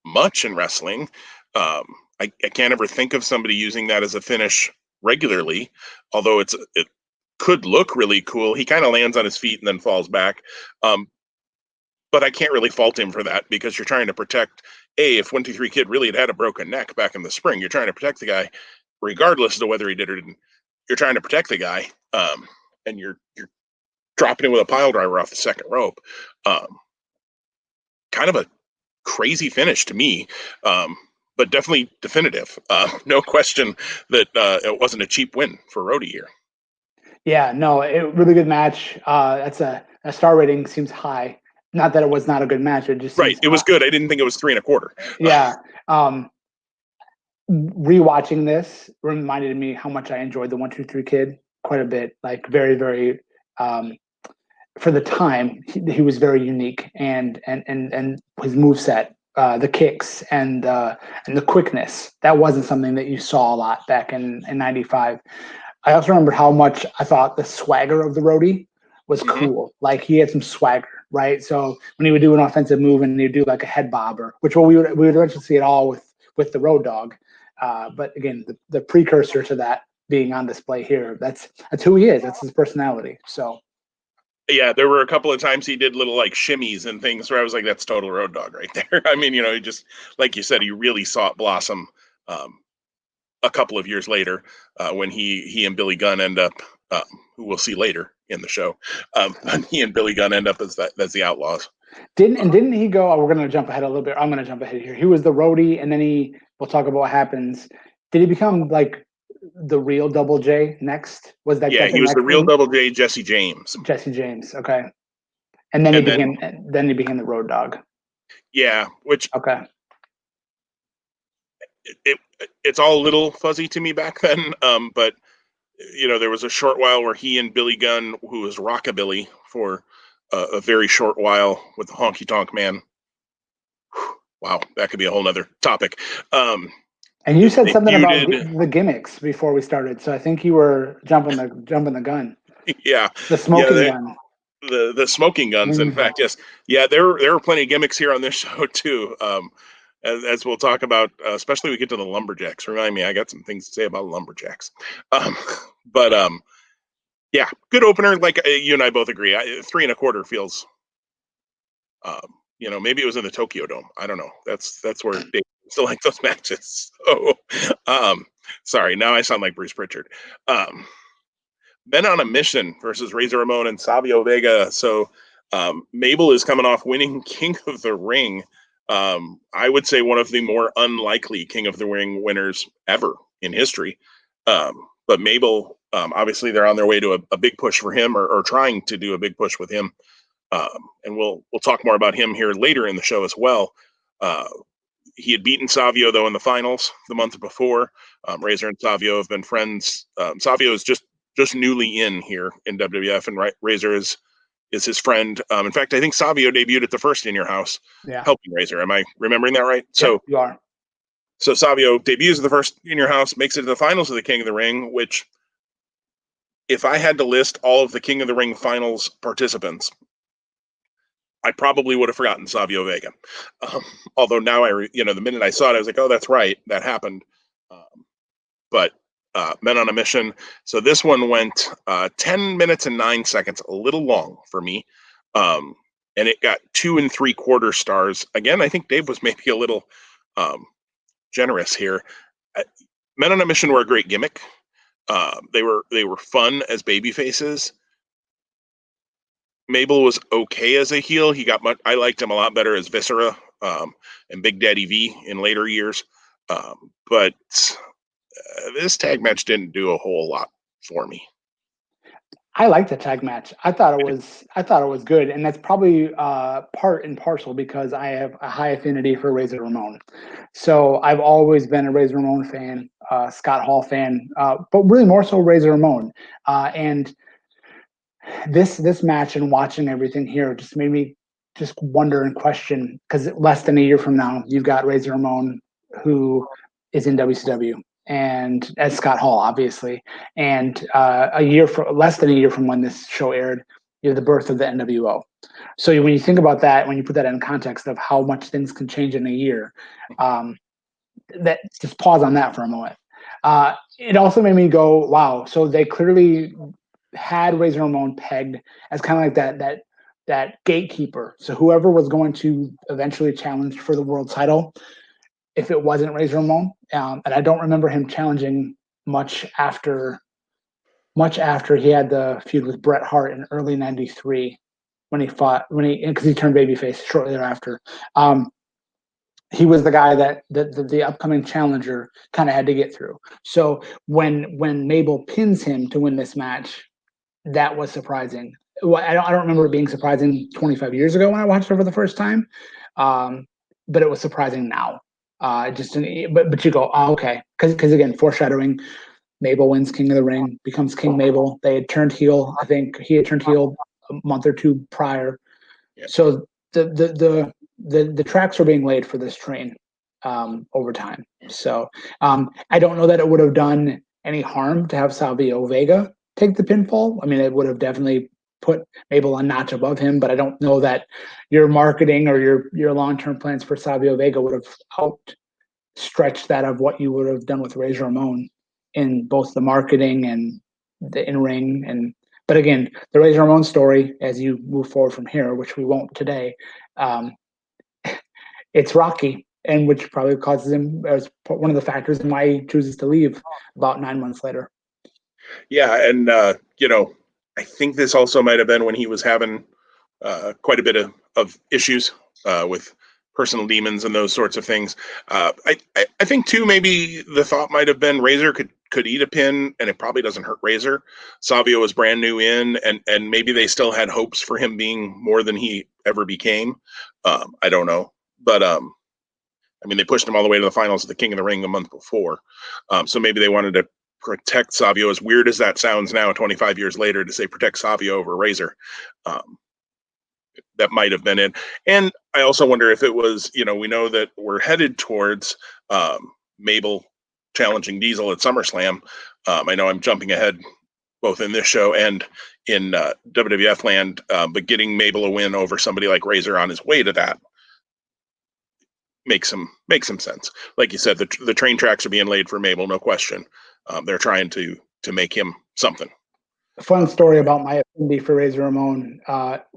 much in wrestling. I can't ever think of somebody using that as a finish regularly, although it could look really cool. He kind of lands on his feet and then falls back. But I can't really fault him for that, because you're trying to protect, if 1-2-3 Kid really had a broken neck back in the spring, you're trying to protect the guy regardless of whether he did or didn't. You're trying to protect the guy, and you're dropping him with a pile driver off the second rope. Kind of a crazy finish to me, but definitely definitive. No question that it wasn't a cheap win for Roadie here. Yeah, no, really good match. That's a star rating seems high. Not that it was not a good match. It just right. It was good. I didn't think it was 3.25. Yeah. Rewatching this reminded me how much I enjoyed the 1-2-3 Kid quite a bit. Like very, very. For the time, he was very unique, and his moveset, the kicks and the quickness, that wasn't something that you saw a lot back in '95. I also remember how much I thought the swagger of the Roadie was cool. Like he had some swagger, right? So when he would do an offensive move and he'd do like a head bobber, which we would eventually see it all with the Road Dog. But again, the precursor to that being on display here, that's who he is. That's his personality. So. Yeah, there were a couple of times he did little like shimmies and things where I was like, that's total Road Dog right there. I mean, he just, like you said, he really saw it blossom a couple of years later when he and Billy Gunn end up, who we'll see later in the show, he and Billy Gunn end up as the Outlaws. Didn't he go, we're going to jump ahead a little bit. I'm going to jump ahead here. He was the Roadie, and then we'll talk about what happens. Did he become like the real Double J next? Was that? Yeah, he was the real Double J, Jesse James. Jesse James, okay. And then he became the Road Dog. Yeah, which okay. It's all a little fuzzy to me back then. But there was a short while where he and Billy Gunn, who was Rockabilly for a very short while with the Honky Tonk Man. Wow, that could be a whole nother topic. And you said something about the gimmicks before we started, so I think you were jumping the gun. Yeah, the smoking gun. The smoking guns. In fact, yes, yeah, there were plenty of gimmicks here on this show too. As we'll talk about, especially when we get to the Lumberjacks. Remind me, I got some things to say about Lumberjacks. Yeah, good opener. Like you and I both agree, 3.25 feels. Maybe it was in the Tokyo Dome. I don't know. That's where Dave still like those matches. So, sorry. Now I sound like Bruce Pritchard. Men on a Mission versus Razor Ramon and Savio Vega. So, Mabel is coming off winning King of the Ring. I would say one of the more unlikely King of the Ring winners ever in history. But Mabel, obviously, they're on their way to a big push for him, or trying to do a big push with him. And we'll talk more about him here later in the show as well. He had beaten Savio, though, in the finals the month before. Razor and Savio have been friends. Savio is just newly in here in WWF, and Razor is his friend. In fact, I think Savio debuted at the first In Your House, helping Razor. Am I remembering that right? Yeah, so you are. So Savio debuts the first in your house, makes it to the finals of the King of the Ring, which if I had to list all of the King of the Ring finals participants, I probably would have forgotten Savio Vega. Um, although now the minute I saw it, I was like, oh, that's right, that happened. But Men on a Mission. So this one went 10 minutes and 9 seconds, a little long for me. And it got 2 3/4 stars. Again, I think Dave was maybe a little generous here. Men on a Mission were a great gimmick. They were fun as baby faces. Mabel was okay as a heel. I liked him a lot better as Viscera and Big Daddy V in later years. But this tag match didn't do a whole lot for me. I like the tag match. I thought it was good, and that's probably part and parcel because I have a high affinity for Razor Ramon. So I've always been a Razor Ramon fan, Scott Hall fan, but really more so Razor Ramon. And this match and watching everything here just made me just wonder and question, because less than a year from now, you've got Razor Ramon, who is in WCW, and as Scott Hall, obviously, and less than a year from when this show aired, you have the birth of the NWO. So when you think about that, when you put that in context of how much things can change in a year, that just pause on that for a moment. It also made me go, wow. So they clearly had Razor Ramon pegged as kind of like that gatekeeper. So whoever was going to eventually challenge for the world title, if it wasn't Razor Ramon, and I don't remember him challenging much after he had the feud with Bret Hart in early '93 because he turned babyface shortly thereafter. He was the guy that the upcoming challenger kind of had to get through. So when Mabel pins him to win this match, that was surprising. I don't remember it being surprising 25 years ago when I watched it for the first time, but it was surprising now. But you go, oh, okay, because again, foreshadowing. Mabel wins King of the Ring, becomes King Mabel. They had turned heel. I think he had turned heel a month or two prior. Yeah. So the tracks were being laid for this train over time. So I don't know that it would have done any harm to have Savio Vega take the pinfall. I mean, it would have definitely put Mabel a notch above him, but I don't know that your marketing or your long-term plans for Savio Vega would have outstretched that of what you would have done with Razor Ramon in both the marketing and the in-ring. But again, the Razor Ramon story, as you move forward from here, which we won't today, it's rocky, and which probably causes him as one of the factors in why he chooses to leave about 9 months later. Yeah, and I think this also might have been when he was having quite a bit of issues with personal demons and those sorts of things. I think too, maybe the thought might have been Razor could eat a pin and it probably doesn't hurt Razor. Savio was brand new in, and maybe they still had hopes for him being more than he ever became. I don't know, but I mean, they pushed him all the way to the finals of the King of the Ring the month before, so maybe they wanted to protect Savio. As weird as that sounds now, 25 years later, to say protect Savio over Razor. That might have been it. And I also wonder if it was, we know that we're headed towards Mabel challenging Diesel at SummerSlam. I know I'm jumping ahead both in this show and in WWF land, but getting Mabel a win over somebody like Razor on his way to that makes some sense. Like you said, the train tracks are being laid for Mabel, no question. They're trying to make him something. A fun story about my affinity for Razor Ramon.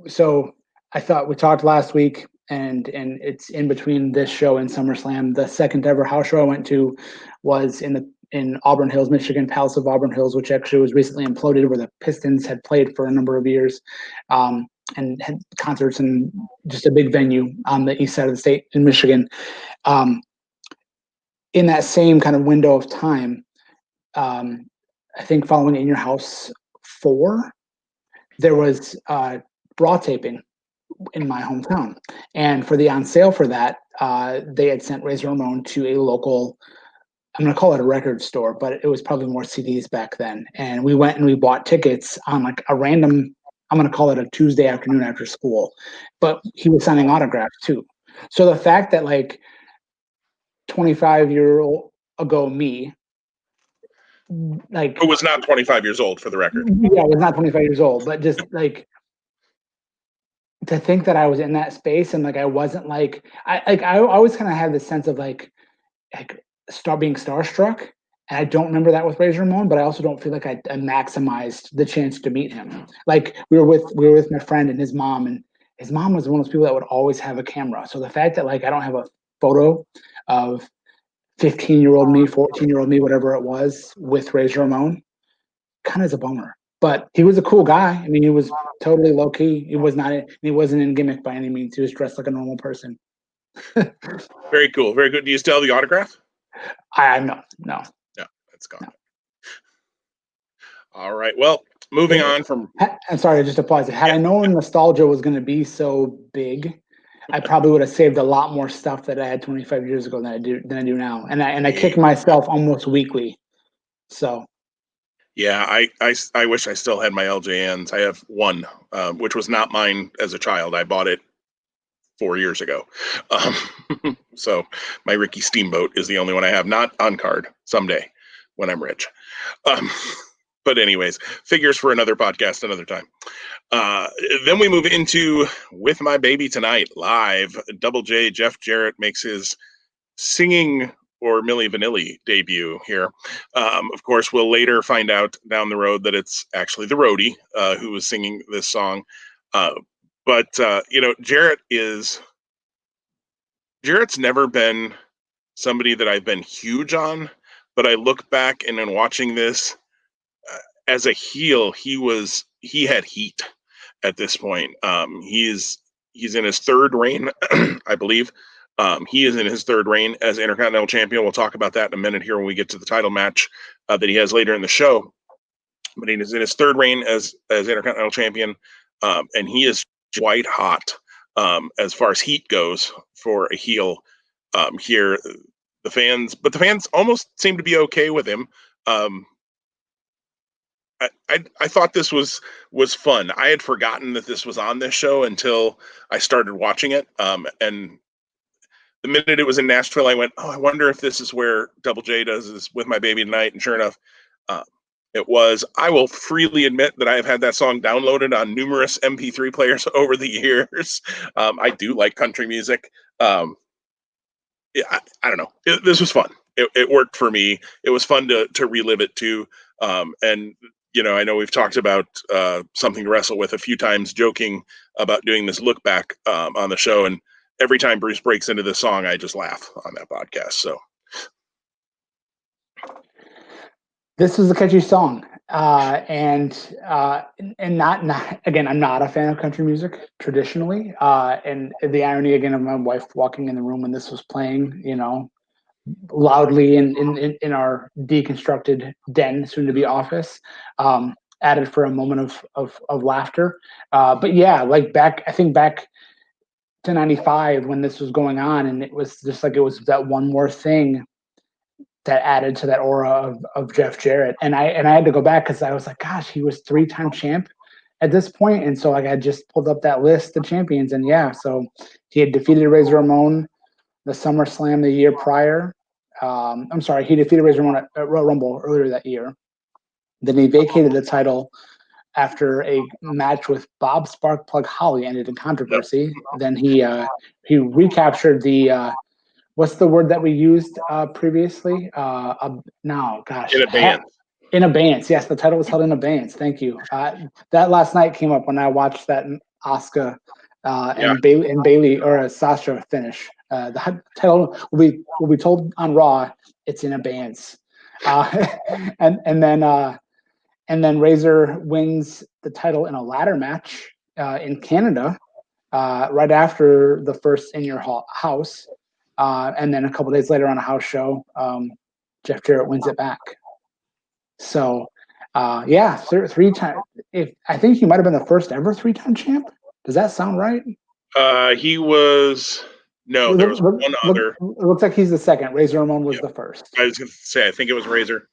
So I thought we talked last week, and it's in between this show and SummerSlam. The second ever house show I went to was in Auburn Hills, Michigan, Palace of Auburn Hills, which actually was recently imploded, where the Pistons had played for a number of years, and had concerts in just a big venue on the east side of the state in Michigan. In that same kind of window of time, I think following In Your House 4, there was bra taping in my hometown, and for the on sale for that, they had sent Razor Ramon to a local, I'm going to call it a record store, but it was probably more CDs back then. And we went and we bought tickets on like a random, I'm going to call it a Tuesday afternoon after school, but he was signing autographs too. So the fact that like 25-year-old ago me, like, Who was not 25 years old, for the record. yeah, I was not 25 years old, but just like to think that I was in that space and like I wasn't like I always kind of had this sense of like being starstruck. And I don't remember that with Razor Ramon, but I also don't feel like I maximized the chance to meet him. Like we were with my friend and his mom was one of those people that would always have a camera. So the fact that like I don't have a photo of 15-year-old me, 14-year-old me, whatever it was, with Razor Ramon, kind of is a bummer. But he was a cool guy. I mean, he was totally low key. He wasn't in gimmick by any means. He was dressed like a normal person. Very cool. Very good. Do you still have the autograph? No. No, it's gone. No. All right. Well, moving on from. I'm sorry, just to pause it. Had I known nostalgia was going to be so big, I probably would have saved a lot more stuff that I had 25 years ago than I do now. And I kick myself almost weekly. So. Yeah, I wish I still had my LJNs. I have one, which was not mine as a child. I bought it 4 years ago. So my Ricky Steamboat is the only one I have, not on card. Someday when I'm rich. But anyways, figures for another podcast, another time. Then we move into With My Baby Tonight live. Double J Jeff Jarrett makes his singing or Milli Vanilli debut here. Of course, we'll later find out down the road that it's actually the roadie who was singing this song. But Jarrett's never been somebody that I've been huge on, but I look back and in watching this as a heel, he had heat at this point. He's in his third reign, I believe. He is in his third reign as Intercontinental Champion. We'll talk about that in a minute here when we get to the title match that he has later in the show. But he is in his third reign as Intercontinental Champion, and he is white hot as far as heat goes for a heel here. The fans almost seem to be okay with him. I thought this was fun. I had forgotten that this was on this show until I started watching it. And the minute it was in Nashville, I went, "Oh, I wonder if this is where Double J does this With My Baby Tonight." And sure enough, it was. I will freely admit that I have had that song downloaded on numerous MP3 players over the years. I do like country music. Yeah, I don't know. This was fun. It worked for me. It was fun to relive it too. And I know we've talked about Something to Wrestle With a few times, joking about doing this look back on the show. And every time Bruce breaks into this song, I just laugh on that podcast. So this was a catchy song, and not again. I'm not a fan of country music traditionally, and the irony again of my wife walking in the room when this was playing, loudly in our deconstructed den, soon to be office, added for a moment of laughter. But yeah, like I think back to '95 when this was going on, and it was just like it was that one more thing that added to that aura of Jeff Jarrett. And I had to go back because I was like, gosh, he was 3-time champ at this point. And so like I just pulled up that list of champions, and yeah, so he had defeated Razor Ramon the SummerSlam the year prior. I'm sorry, he defeated Razor Ramon at Royal Rumble earlier that year. Then he vacated the title after a match with Bob Sparkplug Holly ended in controversy. Yep. Then he recaptured the what's the word that we used previously? No, gosh. In abeyance. In abeyance, yes. The title was held in abeyance. Thank you. That last night came up when I watched that Asuka and Bailey or Sasha finish. The title will be told on Raw. It's in abeyance, and then Razor wins the title in a ladder match in Canada right after the first In Your House. And then a couple days later on a house show, Jeff Jarrett wins it back. So, yeah, 3-time. I think he might have been the first ever 3-time champ. Does that sound right? He was. No, there was one other. It looks like he's the second. Razor Ramon was the first. I was going to say, I think it was Razor.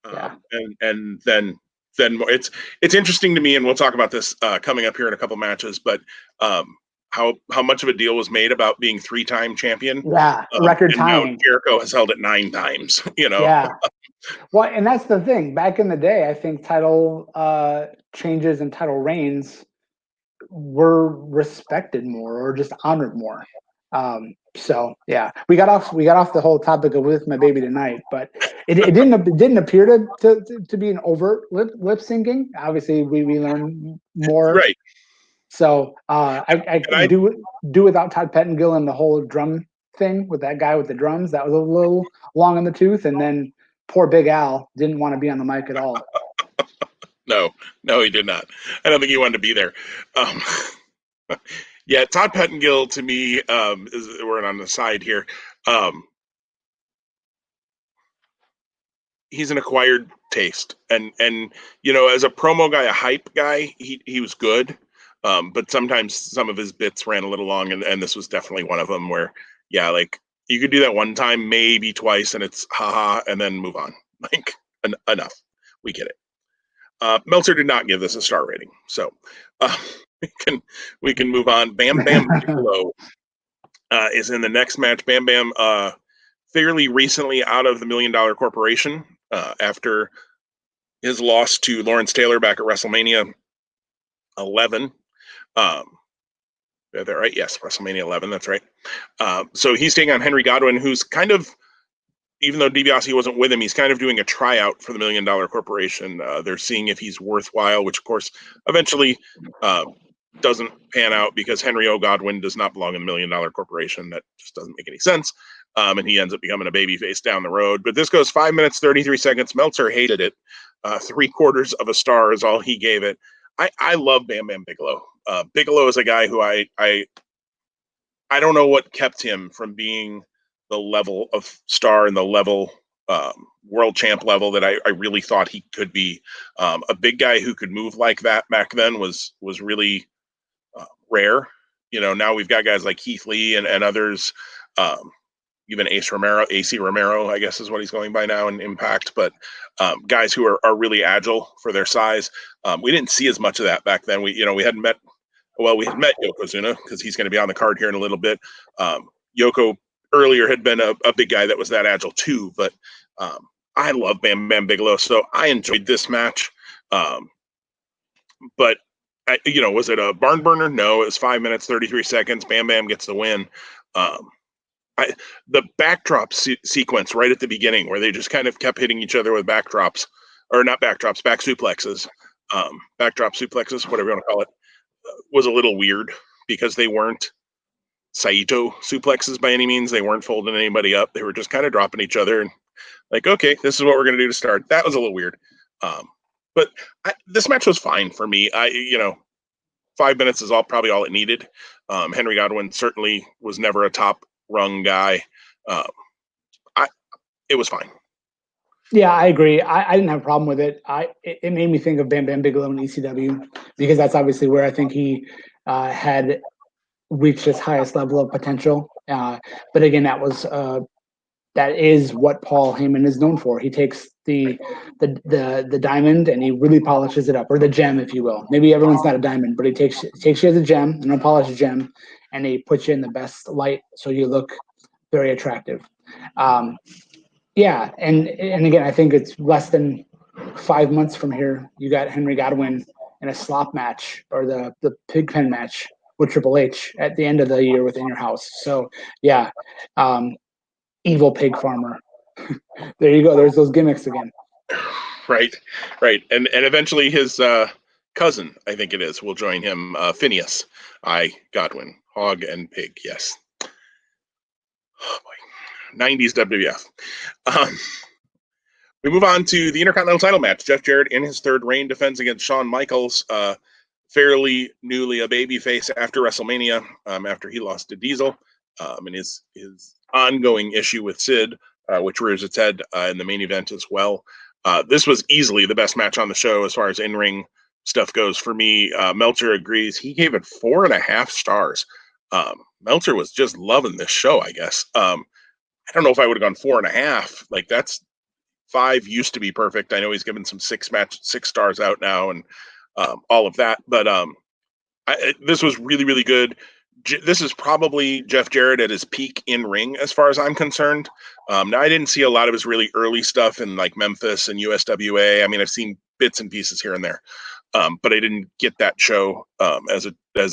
And then it's interesting to me, and we'll talk about this coming up here in a couple matches, but how much of a deal was made about being 3-time champion. Yeah, record And now tying. Jericho has held it 9 times, you know? Yeah. Well, and that's the thing. Back in the day, I think title changes and title reigns were respected more or just honored more. So yeah, we got off the whole topic of with my baby tonight, but it didn't appear to be an overt lip syncing. Obviously, we learned more. Right. So I And can do without Todd Pettengill and the whole drum thing with that guy with the drums. That was a little long in the tooth, and then poor Big Al didn't want to be on the mic at all. no, he did not. I don't think he wanted to be there. Um, yeah, Todd Pettengill to me, we're on the side here. He's an acquired taste, and as a promo guy, a hype guy, he was good. But sometimes some of his bits ran a little long, and this was definitely one of them where, yeah, like you could do that one time, maybe twice, and it's haha, and then move on. Like enough, we get it. Meltzer did not give this a star rating, so uh, we can move on. Bam Bam Bigelow is in the next match. Bam Bam, fairly recently out of the $1 Million Corporation after his loss to Lawrence Taylor back at WrestleMania 11. Is that right? Yes, WrestleMania 11. That's right. So he's taking on Henry Godwinn, who's kind of, even though DiBiase wasn't with him, he's kind of doing a tryout for the $1 Million Corporation. They're seeing if he's worthwhile, which of course eventually doesn't pan out because Henry O. Godwinn does not belong in the $1 Million Corporation. That just doesn't make any sense. And he ends up becoming a babyface down the road. But this goes 5 minutes, 33 seconds. Meltzer hated it. 3/4 of a star is all he gave it. I love Bam Bam Bigelow. Bigelow is a guy who I don't know what kept him from being the level of star and the level world champ level that I really thought he could be. A big guy who could move like that back then was really rare. Now we've got guys like Keith Lee and others, even AC Romero, I guess is what he's going by now in Impact, but guys who are really agile for their size. We didn't see as much of that back then. We hadn't met, we had met Yokozuna because he's going to be on the card here in a little bit. Yoko earlier had been a big guy that was that agile too, but I love Bam Bam Bigelow, so I enjoyed this match. But was it a barn burner? No, it was 5 minutes, 33 seconds. Bam Bam gets the win. The backdrop sequence right at the beginning where they just kind of kept hitting each other with backdrops, or not backdrops, back suplexes, backdrop suplexes, whatever you want to call it, was a little weird because they weren't Saito suplexes by any means. They weren't folding anybody up. They were just kind of dropping each other and like, okay, this is what we're going to do to start. That was a little weird. But this match was fine for me. 5 minutes is probably all it needed. Henry Godwinn certainly was never a top rung guy. It was fine. Yeah, I agree. I didn't have a problem with it. It made me think of Bam Bam Bigelow in ECW because that's obviously where I think he had reached his highest level of potential. But again, that is what Paul Heyman is known for. He takes the diamond and he really polishes it up, or the gem, if you will. Maybe everyone's not a diamond, but he takes you as a gem, an unpolished gem, and he puts you in the best light so you look very attractive. Yeah, and again, I think it's less than 5 months from here. You got Henry Godwinn in a slop match or the pigpen match with Triple H at the end of the year within your house. So yeah, evil pig farmer. There you go. There's those gimmicks again. Right. And eventually his cousin, I think it is, will join him. Phineas Godwinn, hog and pig. Yes. Oh boy. 90s WWF. We move on to the Intercontinental title match. Jeff Jarrett in his third reign defends against Shawn Michaels, fairly newly a babyface after WrestleMania, after he lost to Diesel, and his ongoing issue with Sid, which rears its head in the main event as well. This was easily the best match on the show as far as in-ring stuff goes for me. Meltzer agrees. He gave it 4.5 stars. Meltzer was just loving this show, I guess. I don't know if I would have gone 4.5. Like, that's 5 used to be perfect. I know he's given some 6 stars out now and all of that, but this was really, really good. this is probably Jeff Jarrett at his peak in ring, as far as I'm concerned. Now, I didn't see a lot of his really early stuff in like Memphis and USWA. I mean, I've seen bits and pieces here and there, but I didn't get that show as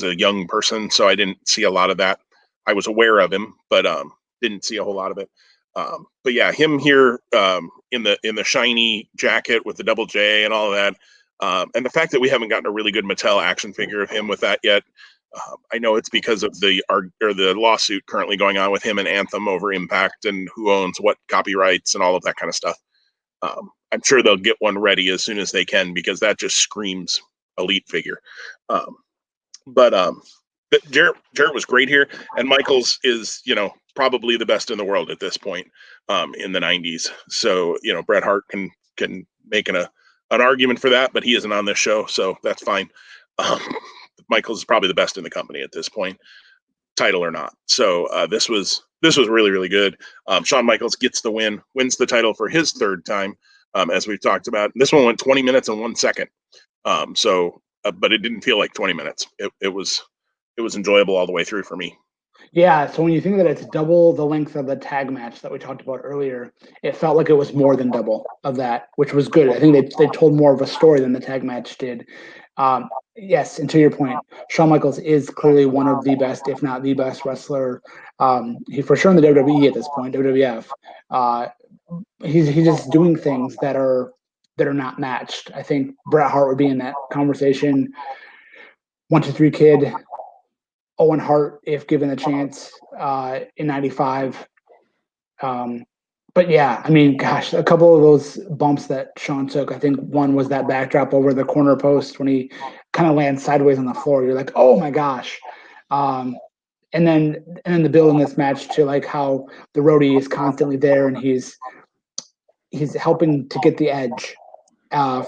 a young person, so I didn't see a lot of that. I was aware of him, but didn't see a whole lot of it. But yeah, him here in the shiny jacket with the double J and all of that, and the fact that we haven't gotten a really good Mattel action figure of him with that yet. I know it's because of the lawsuit currently going on with him and Anthem over Impact and who owns what copyrights and all of that kind of stuff. I'm sure they'll get one ready as soon as they can because that just screams elite figure. Um, but Jarrett was great here, and Michaels is probably the best in the world at this point in the '90s. So Bret Hart can make an argument for that, but he isn't on this show, so that's fine. Um, Michaels is probably the best in the company at this point, title or not. So this was really, really good. Shawn Michaels gets the win, wins the title for his third time, as we've talked about. This one went 20 minutes and 1 second. But it didn't feel like 20 minutes. It was enjoyable all the way through for me. Yeah, so when you think that it's double the length of the tag match that we talked about earlier, it felt like it was more than double of that, which was good. I think they told more of a story than the tag match did. Yes, and to your point, Shawn Michaels is clearly one of the best, if not the best wrestler. He for sure in the WWE at this point, WWF. He's just doing things that are not matched. I think Bret Hart would be in that conversation. 1, 2, 3 Kid, Owen Hart, if given a chance, in '95. But yeah, I mean, gosh, a couple of those bumps that Shawn took. I think one was that backdrop over the corner post when he kind of lands sideways on the floor. You're like, oh my gosh. And then the build in this match to like how the roadie is constantly there and he's helping to get the edge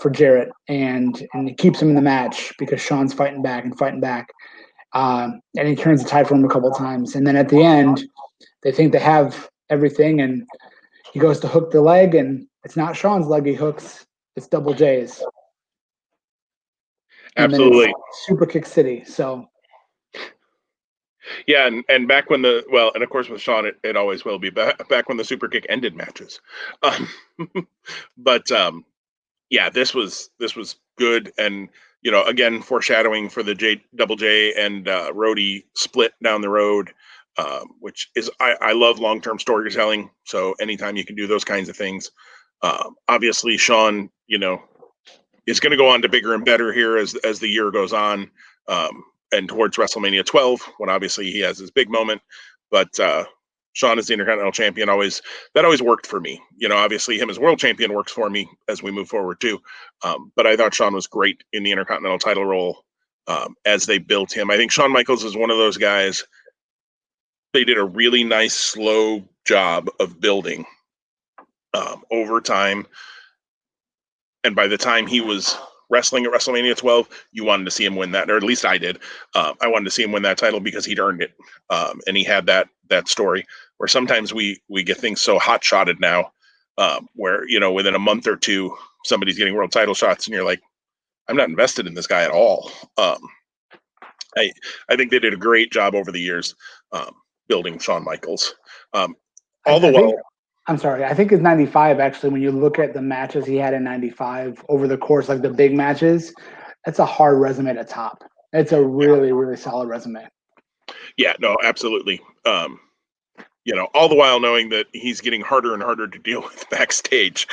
for Jarrett and it keeps him in the match because Shawn's fighting back and fighting back. And he turns the tide for him a couple of times. And then at the end, they think they have everything, and he goes to hook the leg, and it's not Shawn's leg he hooks, it's Double J's. Absolutely. Super Kick City. So yeah, and back when and of course with Shawn, it always will be back when the Super Kick ended matches. But yeah, this was good, and again foreshadowing for the Double J and Rhodey split down the road, which is I love long-term storytelling. So anytime you can do those kinds of things, obviously Shawn, is going to go on to bigger and better here as the year goes on, and towards WrestleMania 12, when obviously he has his big moment. But Shawn as the Intercontinental Champion always worked for me. Obviously him as World Champion works for me as we move forward too. But I thought Shawn was great in the Intercontinental title role as they built him. I think Shawn Michaels is one of those guys. They did a really nice, slow job of building over time. And by the time he was wrestling at WrestleMania 12, you wanted to see him win that, or at least I did. I wanted to see him win that title because he'd earned it, and he had that story. Where sometimes we get things so hot shotted now, where within a month or two somebody's getting world title shots, and you're like, I'm not invested in this guy at all. I think they did a great job over the years building Shawn Michaels. All the while. I'm sorry. I think it's 95, actually, when you look at the matches he had in 95 over the course, like the big matches, that's a hard resume to top. It's a really, really solid resume. Yeah, no, absolutely. All the while knowing that he's getting harder and harder to deal with backstage,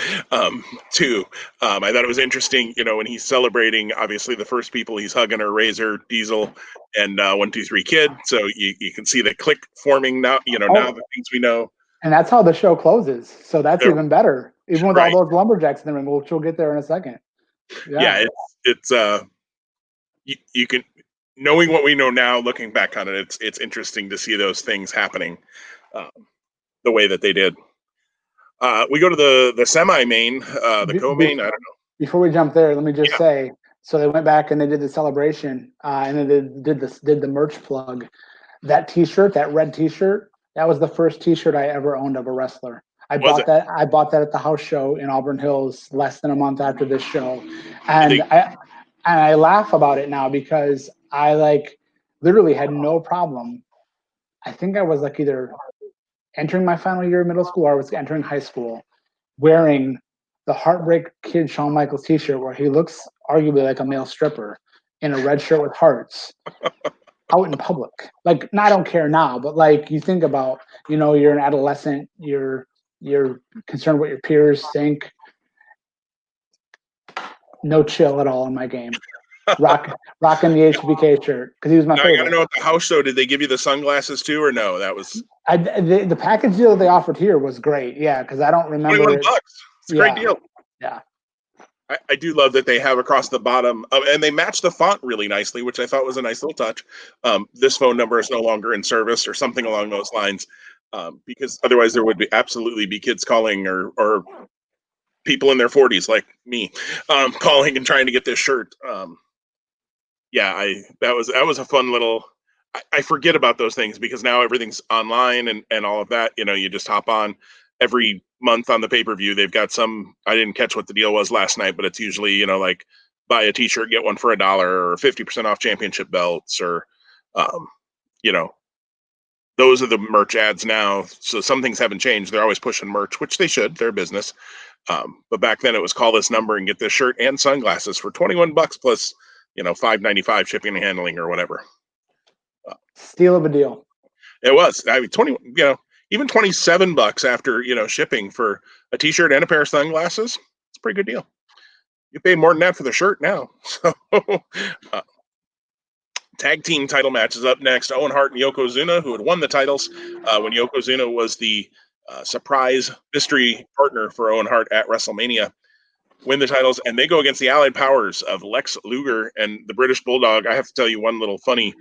too. I thought it was interesting, when he's celebrating, obviously the first people he's hugging are Razor, Diesel, and 1, 2, 3 Kid. So you can see the click forming now, now the things we know. And that's how the show closes. So that's even better. Even with all those lumberjacks in the ring, which we'll get there in a second. Yeah, it's you can, knowing what we know now, looking back on it, it's interesting to see those things happening the way that they did. We go to the semi-main, the co-main. I don't know. Before we jump there, let me just say, so they went back and they did the celebration, and then they did the merch plug. That T-shirt, that red T-shirt, that was the first T-shirt I ever owned of a wrestler. I bought that at the house show in Auburn Hills less than a month after this show, and I laugh about it now because I literally had no problem. I think I was like either entering my final year of middle school or I was entering high school, wearing the Heartbreak Kid Shawn Michaels t-shirt where he looks arguably like a male stripper in a red shirt with hearts out in public. Like, I don't care now, but like you think about, you're an adolescent, you're concerned what your peers think. No chill at all in my game. Rocking the HBK shirt because he was my Now I got to favorite. know at the house show, did they give you the sunglasses too, or no? That was The package deal they offered here was great. Yeah, because I don't remember 21 it. bucks. It's a great deal. Yeah. I do love that they have across the bottom, and they match the font really nicely, which I thought was a nice little touch. This phone number is no longer in service, or something along those lines, because otherwise there would be absolutely be kids calling or people in their 40s like me calling and trying to get this shirt. Yeah, that was a fun little. I forget about those things because now everything's online and all of that. You just hop on every month on the pay-per-view. They've got some. I didn't catch what the deal was last night, but it's usually like buy a T-shirt, get one for $1, or 50% off championship belts, or um, you know those are the merch ads now. So some things haven't changed. They're always pushing merch, which they should. They're a business. But back then it was call this number and get this shirt and sunglasses for 21 bucks plus $5.95 shipping and handling or whatever. Steal of a deal. It was. I mean, 20. Even 27 bucks after shipping for a T-shirt and a pair of sunglasses. It's a pretty good deal. You pay more than that for the shirt now. So, tag team title match is up next. Owen Hart and Yokozuna, who had won the titles when Yokozuna was the surprise mystery partner for Owen Hart at WrestleMania, win the titles, and they go against the Allied Powers of Lex Luger and the British Bulldog. I have to tell you one little funny,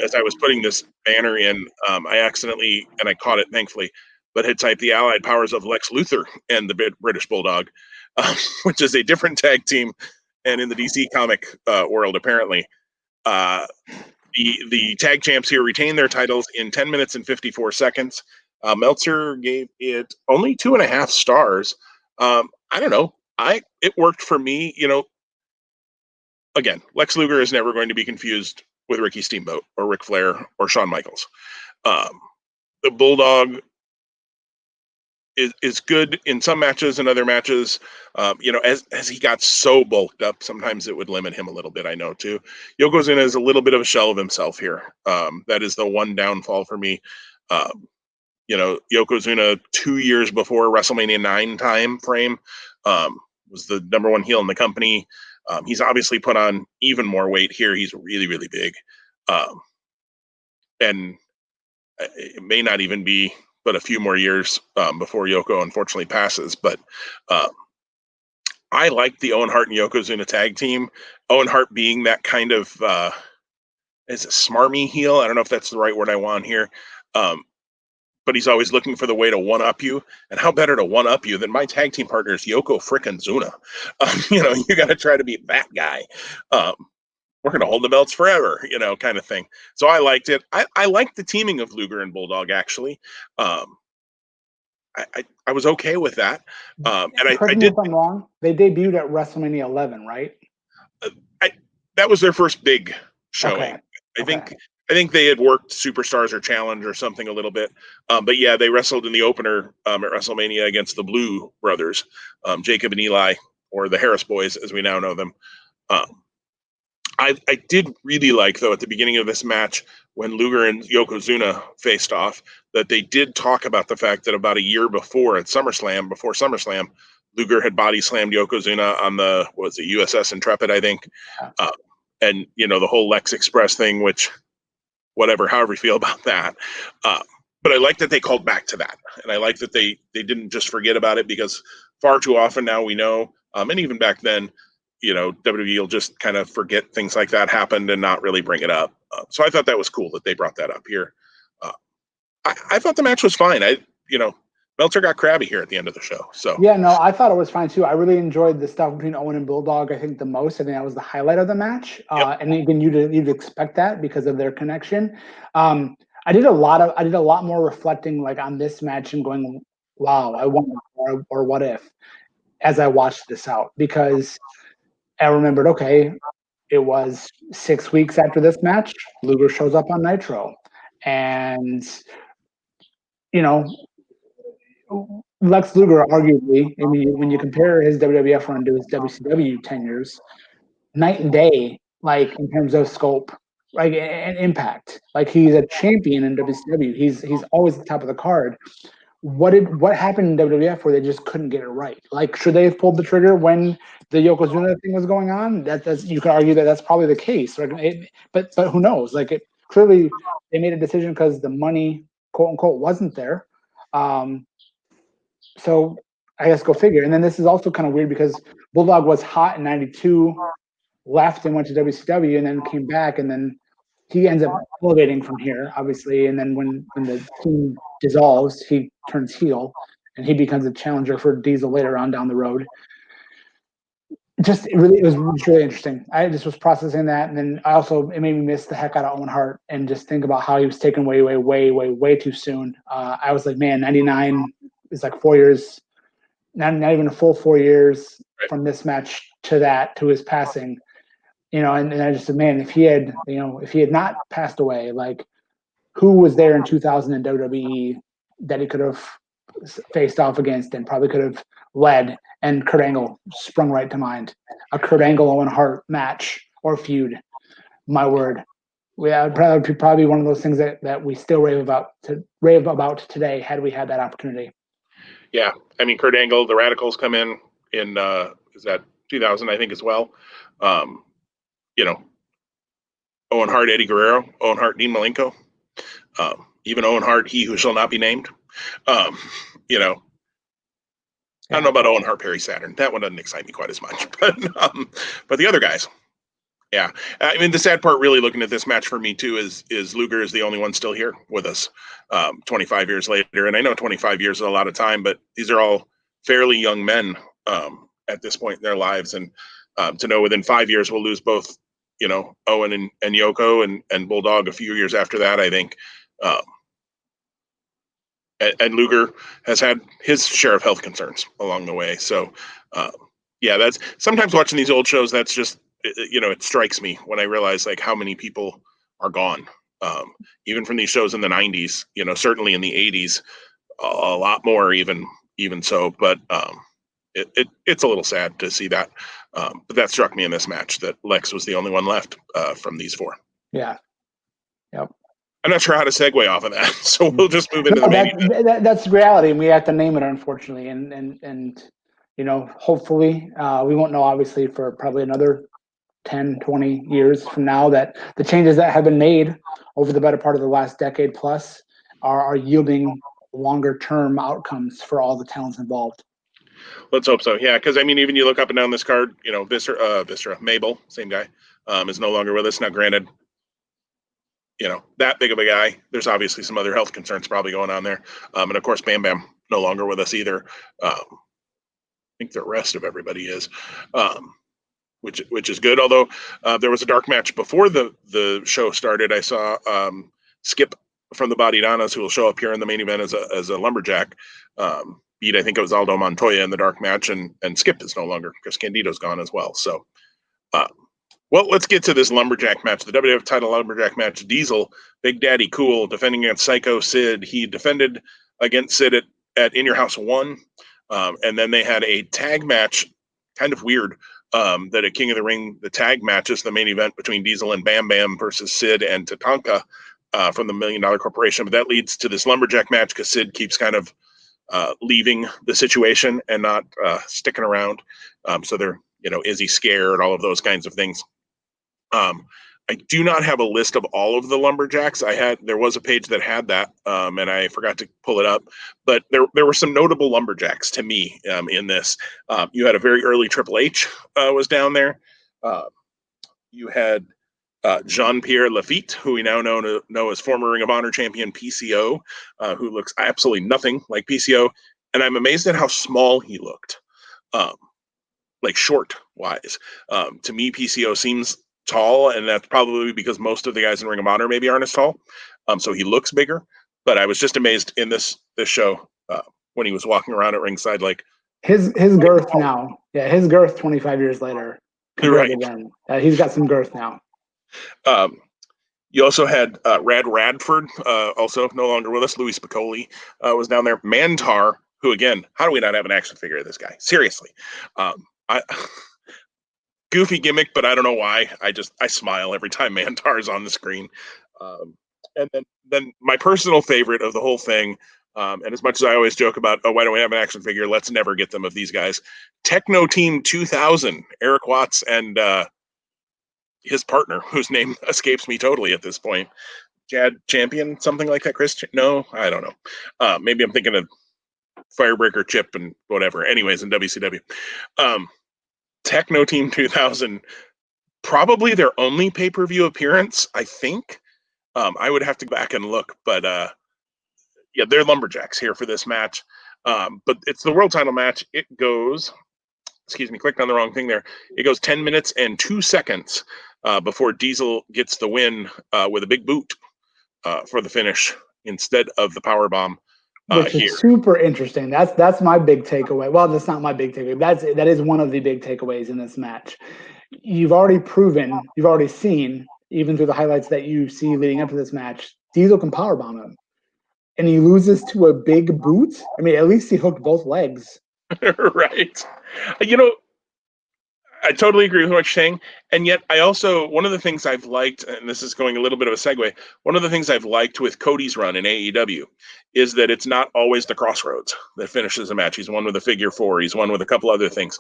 as I was putting this banner in, I accidentally, and I caught it thankfully, but had typed the Allied Powers of Lex Luthor and the British Bulldog, which is a different tag team, and in the DC comic world, apparently. The tag champs here retain their titles in 10 minutes and 54 seconds. Meltzer gave it only 2.5 stars. I don't know. It worked for me. Again, Lex Luger is never going to be confused with Ricky Steamboat or Ric Flair or Shawn Michaels. The Bulldog is good in some matches and other matches. As he got so bulked up, sometimes it would limit him a little bit. I know too. Yokozuna is a little bit of a shell of himself here. That is the one downfall for me. Yokozuna 2 years before WrestleMania 9 time frame was the number one heel in the company. He's obviously put on even more weight here. He's really, really big. And it may not even be but a few more years before Yoko unfortunately passes. But I like the Owen Hart and Yokozuna tag team. Owen Hart being that kind of is a smarmy heel. I don't know if that's the right word I want here. But he's always looking for the way to one-up you. And how better to one-up you than my tag team partner is Yoko frickin' Zuna. You got to try to be that guy. We're going to hold the belts forever, kind of thing. So I liked it. I liked the teaming of Luger and Bulldog, actually. I was okay with that. And Correct I me did. if I'm wrong. They debuted at WrestleMania 11, right? That was their first big showing. Okay. I think they had worked Superstars or Challenge or something a little bit. But yeah, they wrestled in the opener at WrestleMania against the Blue Brothers, Jacob and Eli, or the Harris Boys, as we now know them. I did really like, though, at the beginning of this match, when Luger and Yokozuna faced off, that they did talk about the fact that about a year before before SummerSlam, Luger had body slammed Yokozuna on the USS Intrepid, I think. And, the whole Lex Express thing, which, however you feel about that. But I like that they called back to that. And I like that they didn't just forget about it, because far too often now we know, and even back then, WWE will just kind of forget things like that happened and not really bring it up. So I thought that was cool that they brought that up here. I thought the match was fine. Meltzer got crabby here at the end of the show. So yeah, no, I thought it was fine too. I really enjoyed the stuff between Owen and Bulldog. I think the most. I think that was the highlight of the match. Yep. And even you'd expect that because of their connection. I did a lot more reflecting like on this match and going, wow, I wonder or what if, as I watched this out, because I remembered, okay, it was 6 weeks after this match, Luger shows up on Nitro, and you know, Lex Luger, arguably, I mean, when you compare his WWF run to his WCW tenures, night and day, like in terms of scope, like and impact. Like he's a champion in WCW. He's always at the top of the card. What happened in WWF where they just couldn't get it right? Like, should they have pulled the trigger when the Yokozuna thing was going on? That's you could argue that that's probably the case. Right? But who knows? Like it clearly they made a decision because the money, quote unquote, wasn't there. So I guess go figure. And then this is also kind of weird because Bulldog was hot in '92, left and went to WCW, and then came back, and then he ends up elevating from here, obviously. And then when the team dissolves, he turns heel, and he becomes a challenger for Diesel later on down the road. It was really interesting. I just was processing that, and then it made me miss the heck out of Owen Hart and just think about how he was taken way too soon. I was like, man, '99 is like 4 years, not even a full 4 years from this match to his passing. And I just said, man, if he had not passed away, like who was there in 2000 in WWE that he could have faced off against and probably could have led? And Kurt Angle sprung right to mind. A Kurt Angle Owen Hart match or feud. My word. Yeah, probably one of those things that we still rave about today had we had that opportunity. Yeah, I mean, Kurt Angle, the Radicals come in is that 2000, I think, as well. Owen Hart, Eddie Guerrero, Owen Hart, Dean Malenko, even Owen Hart, he who shall not be named. I don't know about Owen Hart, Perry Saturn. That one doesn't excite me quite as much, but the other guys, yeah. I mean, the sad part, really, looking at this match for me too, is Luger is the only one still here with us, 25 years later. And I know 25 years is a lot of time, but these are all fairly young men at this point in their lives, and to know within 5 years we'll lose both, Owen and Yoko and Bulldog a few years after that, I think. And Luger has had his share of health concerns along the way. So, that's sometimes watching these old shows. That's just, it strikes me when I realize like how many people are gone. Even from these shows in the '90s, certainly in the '80s, a lot more even so. But it's a little sad to see that. But that struck me in this match that Lex was the only one left from these four. Yeah. Yep. I'm not sure how to segue off of that, so we'll just move into the main event. That's reality, and we have to name it, unfortunately. And hopefully, we won't know, obviously, for probably another 10, 20 years from now, that the changes that have been made over the better part of the last decade plus are yielding longer term outcomes for all the talents involved. Let's hope so. Yeah, because I mean, even you look up and down this card, Viscera, Mabel, same guy, is no longer with us now. Granted, that big of a guy, there's obviously some other health concerns probably going on there. And of course, Bam Bam no longer with us either. I think the rest of everybody is, which is good. Although there was a dark match before the show started. I saw Skip from the Bodidanas, who will show up here in the main event as a lumberjack. Beat, I think it was Aldo Montoya in the dark match, and Skip is no longer. Chris Candido's gone as well. So, well, let's get to this lumberjack match. The WWF title lumberjack match. Diesel, Big Daddy Cool, defending against Psycho Sid. He defended against Sid at In Your House 1. And then they had a tag match, kind of weird, that at King of the Ring, the tag match is the main event between Diesel and Bam Bam versus Sid and Tatanka from the $1 Million Corporation. But that leads to this lumberjack match because Sid keeps kind of leaving the situation and not sticking around. So they're, is he scared? All of those kinds of things. I do not have a list of all of the lumberjacks. There was a page that had that, and I forgot to pull it up. But there were some notable lumberjacks to me in this. You had a very early Triple H was down there. You had Jean-Pierre Lafitte, who we now know as former Ring of Honor champion PCO, who looks absolutely nothing like PCO, and I'm amazed at how small he looked, like short wise. To me, PCO seems tall, and that's probably because most of the guys in Ring of Honor maybe aren't as tall. So he looks bigger, but I was just amazed in this show when he was walking around at ringside, like his girth now. Yeah, his girth 25 years later compared Right. to then. He's got some girth now. Um, you also had Rad Radford, also no longer with us. Louis Spicoli was down there. Mantar, who again, how do we not have an action figure of this guy? Seriously, I goofy gimmick, but I don't know why. I smile every time Mantar is on the screen. Um, and then my personal favorite of the whole thing, and as much as I always joke about, oh, why don't we have an action figure? Let's never get them of these guys. Techno Team 2000, Eric Watts and his partner, whose name escapes me totally at this point. Jad Champion, something like that. Chris? No, I don't know. Maybe I'm thinking of Firebreaker Chip and whatever. Anyways, in WCW. Techno Team 2000, probably their only pay-per-view appearance, I think. I would have to go back and look, but yeah, they're lumberjacks here for this match. But it's the world title match. It goes, excuse me, clicked on the wrong thing there. It goes 10 minutes and 2 seconds before Diesel gets the win with a big boot for the finish instead of the power bomb Which here. is super interesting. That's my big takeaway. Well, that's not my big takeaway. That is one of the big takeaways in this match. You've already seen, even through the highlights that you see leading up to this match, Diesel can powerbomb him, and he loses to a big boot. I mean, at least he hooked both legs. Right. You know, I totally agree with what you're saying. And yet, I also, one of the things I've liked, and this is going a little bit of a segue, one of the things I've liked with Cody's run in AEW is that it's not always the crossroads that finishes a match. He's won with a figure four, he's won with a couple other things.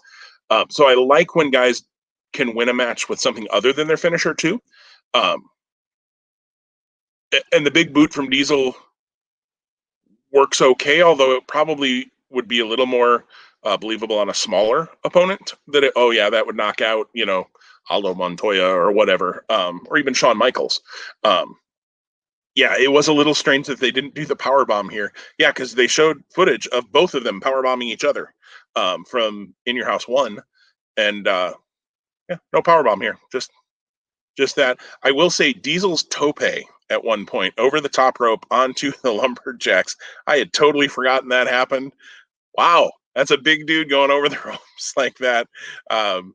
So I like when guys can win a match with something other than their finisher, too. And the big boot from Diesel works okay, although it probably would be a little more believable on a smaller opponent. Oh yeah, that would knock out Aldo Montoya or whatever, or even Shawn Michaels. Yeah, it was a little strange that they didn't do the power bomb here. Yeah, because they showed footage of both of them power bombing each other from In Your House 1, and yeah, no power bomb here. Just that. I will say Diesel's tope at one point over the top rope onto the lumberjacks. I had totally forgotten that happened. Wow, that's a big dude going over the ropes like that. Um,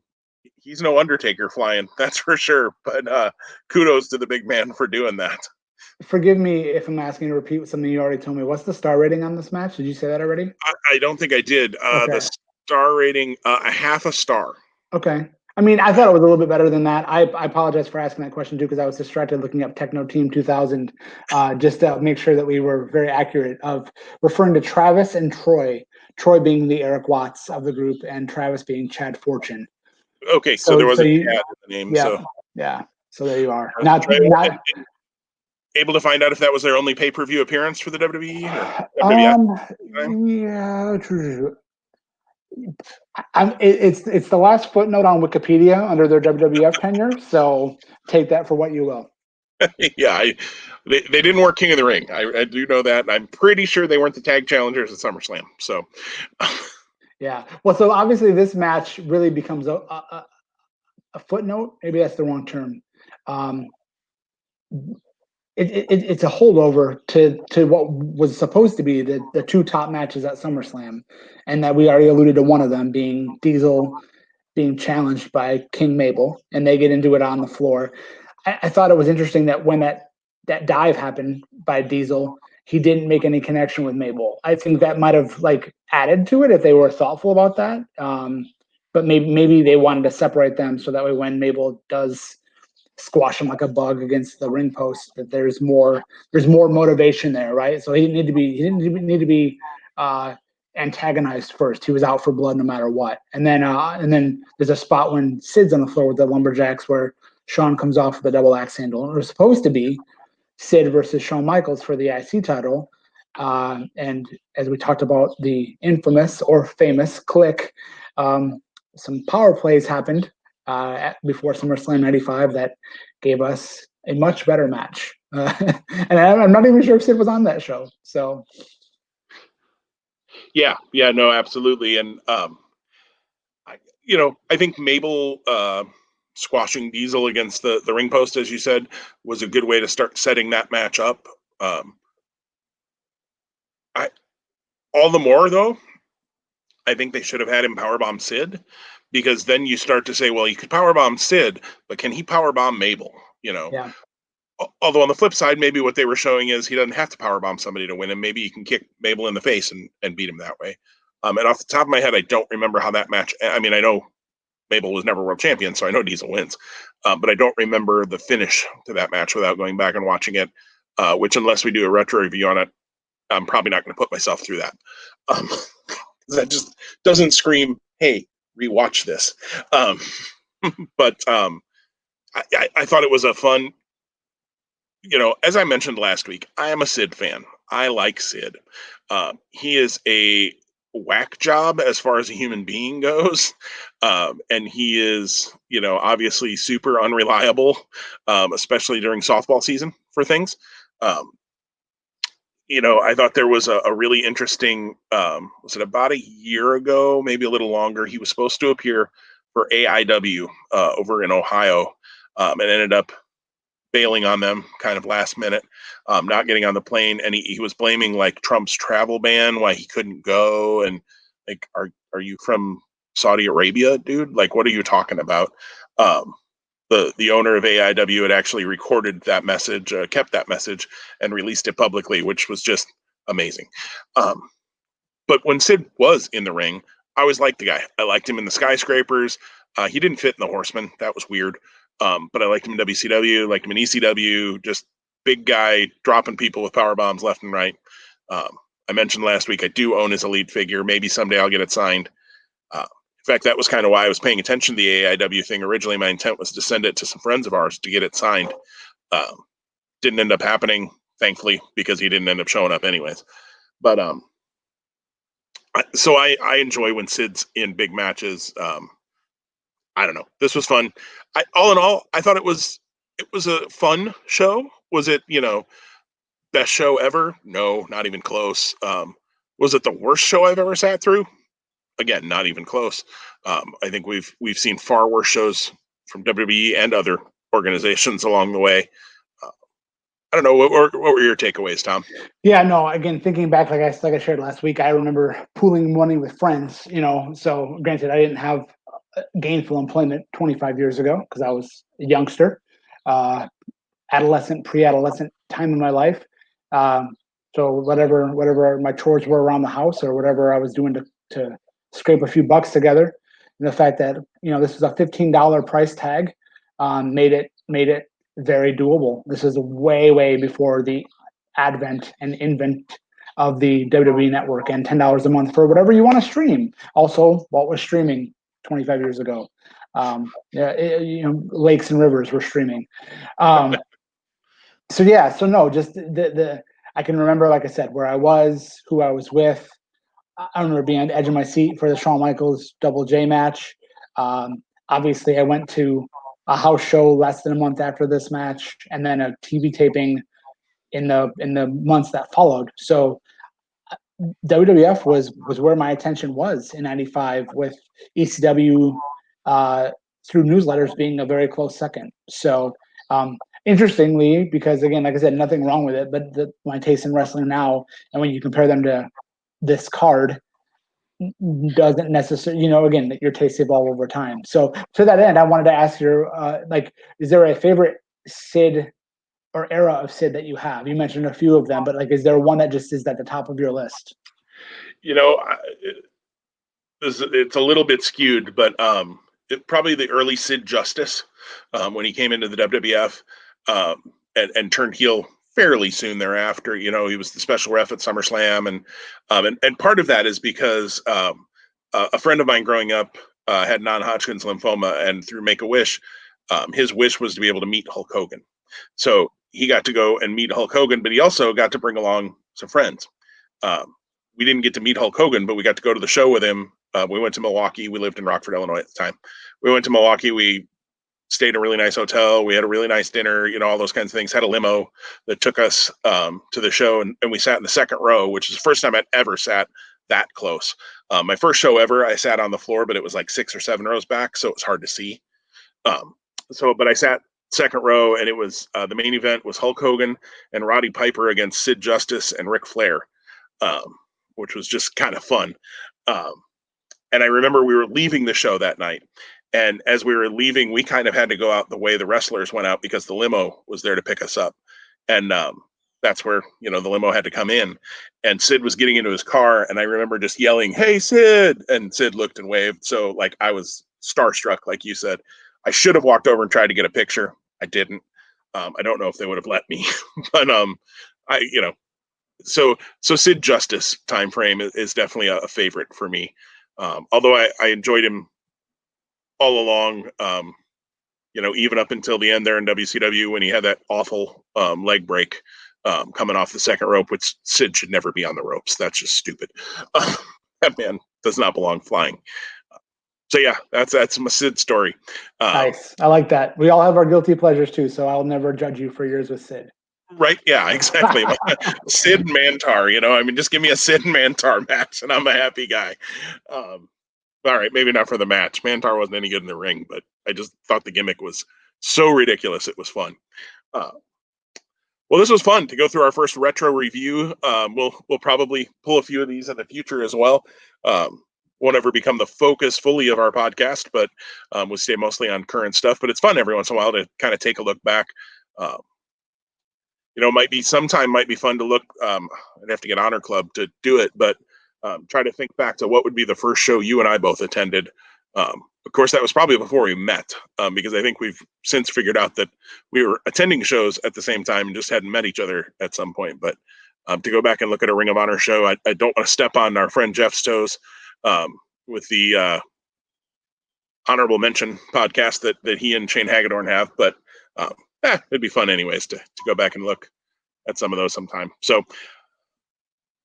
he's no Undertaker flying, that's for sure. But kudos to the big man for doing that. Forgive me if I'm asking you to repeat something you already told me. What's the star rating on this match? Did you say that already? I don't think I did. The Okay. star rating, a half a star. Okay. I mean, I thought it was a little bit better than that. I apologize for asking that question too, because I was distracted looking up Techno Team 2000, just to make sure that we were very accurate of referring to Travis and Troy. Troy being the Eric Watts of the group, and Travis being Chad Fortune. Okay, so there So, was so a Chad you, in the name. yeah, So yeah. So there you are. and Not. able to find out if that was their only pay-per-view appearance for the WWE or WWF time? Yeah. It's the last footnote on Wikipedia under their WWF tenure. So take that for what you will. Yeah, they didn't work King of the Ring. I do know that. I'm pretty sure they weren't the tag challengers at SummerSlam. So, Yeah. Well, so obviously this match really becomes a footnote. Maybe that's the wrong term. Um, it's a holdover to what was supposed to be the two top matches at SummerSlam, and that we already alluded to one of them being Diesel being challenged by King Mabel, and they get into it on the floor. I thought it was interesting that when that dive happened by Diesel, he didn't make any connection with Mabel. I think that might have added to it if they were thoughtful about that. But maybe they wanted to separate them so that way when Mabel does squash him like a bug against the ring post, that there's more motivation there, right? So he didn't need to be antagonized first. He was out for blood no matter what. And then there's a spot when Sid's on the floor with the lumberjacks where Shawn comes off with a double axe handle. And it was supposed to be Sid versus Shawn Michaels for the IC title. And as we talked about the infamous or famous Click, some power plays happened before SummerSlam '95 that gave us a much better match. And I'm not even sure if Sid was on that show. So yeah, no, absolutely. And I think Mabel squashing Diesel against the ring post, as you said, was a good way to start setting that match up. I all the more though, I think they should have had him powerbomb Sid because then you start to say, well, he could powerbomb Sid, but can he powerbomb Mabel? You know, Yeah. although on the flip side, maybe what they were showing is he doesn't have to powerbomb somebody to win him. Maybe he can kick Mabel in the face and beat him that way. And off the top of my head, I don't remember how that match. I mean, I know Mabel was never world champion, so I know Diesel wins, but I don't remember the finish to that match without going back and watching it. Which, unless we do a retro review on it, I'm probably not going to put myself through that. Um, that just doesn't scream, "Hey, rewatch this." Um, but I thought it was a fun. As I mentioned last week, I am a Sid fan. I like Sid. He is a whack job as far as a human being goes. And he is, obviously super unreliable, especially during softball season for things. Um, I thought there was a really interesting, was it about a year ago, maybe a little longer? He was supposed to appear for AIW over in Ohio and ended up bailing on them kind of last minute, not getting on the plane, and he was blaming like Trump's travel ban why he couldn't go, and like, are you from Saudi Arabia, dude? Like, what are you talking about? Um, the owner of AIW had actually recorded that message, kept that message, and released it publicly, which was just amazing. Um, but when Sid was in the ring, I always liked the guy. I liked him in the skyscrapers. He didn't fit in the Horseman. That was weird. But I liked him in WCW, liked him in ECW. Just big guy dropping people with power bombs left and right. I mentioned last week I do own his Elite figure. Maybe someday I'll get it signed. In fact, that was kind of why I was paying attention to the AIW thing. Originally, my intent was to send it to some friends of ours to get it signed. Didn't end up happening, thankfully, because he didn't end up showing up anyways. But so I enjoy when Sid's in big matches. I don't know. This was fun. All in all, I thought it was a fun show. Was it best show ever? No, not even close. Was it the worst show I've ever sat through? Again, not even close. I think we've seen far worse shows from WWE and other organizations along the way. Uh, I don't know what were your takeaways, Tom? Yeah, no, again, thinking back, like I shared last week, I remember pooling money with friends, so granted, I didn't have gainful employment 25 years ago because I was a youngster, uh, adolescent, pre-adolescent time in my life. Um, so whatever my chores were around the house or whatever I was doing to scrape a few bucks together, and the fact that this was a $15 price tag made it very doable. This is way before the advent and invent of the WWE network and $10 a month for whatever you want to stream. Also, what was streaming 25 years ago? Yeah, lakes and rivers were streaming. So yeah, so no, just the I can remember, like I said, where I was, who I was with. I remember being on the edge of my seat for the Shawn Michaels Double J match. Obviously, I went to a house show less than a month after this match, and then a TV taping in the months that followed. So WWF was where my attention was in '95, with ECW through newsletters being a very close second. So interestingly, because again, like I said, nothing wrong with it, but my taste in wrestling now, and when you compare them to this card, doesn't necessarily, again, that your tastes evolve over time. So to that end, I wanted to ask you, is there a favorite Sid or era of Sid that you have? You mentioned a few of them, but like, is there one that just is at the top of your list? You know, it's a little bit skewed, but probably the early Sid Justice when he came into the WWF and turned heel fairly soon thereafter. He was the special ref at SummerSlam, and part of that is because a friend of mine growing up had non-Hodgkin's lymphoma, and through Make a Wish, his wish was to be able to meet Hulk Hogan. So he got to go and meet Hulk Hogan, but he also got to bring along some friends. Um, we didn't get to meet Hulk Hogan, but we got to go to the show with him. We went to Milwaukee. We lived in Rockford, Illinois at the time. We went to Milwaukee. We stayed in a really nice hotel. We had a really nice dinner, all those kinds of things. Had a limo that took us to the show, and we sat in the second row, which is the first time I'd ever sat that close. My first show ever, I sat on the floor, but it was like 6 or 7 rows back, so it was hard to see. But I sat second row, and it was the main event was Hulk Hogan and Roddy Piper against Sid Justice and Ric Flair, which was just kind of fun. Um, And I remember we were leaving the show that night. And as we were leaving, we kind of had to go out the way the wrestlers went out because the limo was there to pick us up. And that's where, the limo had to come in. And Sid was getting into his car. And I remember just yelling, "Hey, Sid." And Sid looked and waved. So, like, I was starstruck, like you said. I should have walked over and tried to get a picture. I didn't. I don't know if they would have let me. But, I, so Sid Justice time frame is definitely a favorite for me. Although I enjoyed him all along, even up until the end there in WCW when he had that awful leg break coming off the second rope, which Sid should never be on the ropes. That's just stupid. That man does not belong flying. So yeah, that's my Sid story. Nice. I like that. We all have our guilty pleasures too, so I'll never judge you for yours with Sid. Right? Yeah, exactly. Sid and Mantar. Just give me a Sid and Mantar match, and I'm a happy guy. All right, maybe not for the match. Mantar wasn't any good in the ring, but I just thought the gimmick was so ridiculous. It was fun. Uh, well, this was fun to go through our first retro review. We'll probably pull a few of these in the future as well. Won't ever become the focus fully of our podcast, but we'll stay mostly on current stuff. But it's fun every once in a while to kind of take a look back. Um, might be fun to look. I'd have to get Honor Club to do it, but try to think back to what would be the first show you and I both attended. Of course, that was probably before we met, because I think we've since figured out that we were attending shows at the same time and just hadn't met each other at some point. But to go back and look at a Ring of Honor show, I don't want to step on our friend Jeff's toes with the honorable mention podcast that he and Shane Hagedorn have, but it'd be fun anyways to go back and look at some of those sometime. So,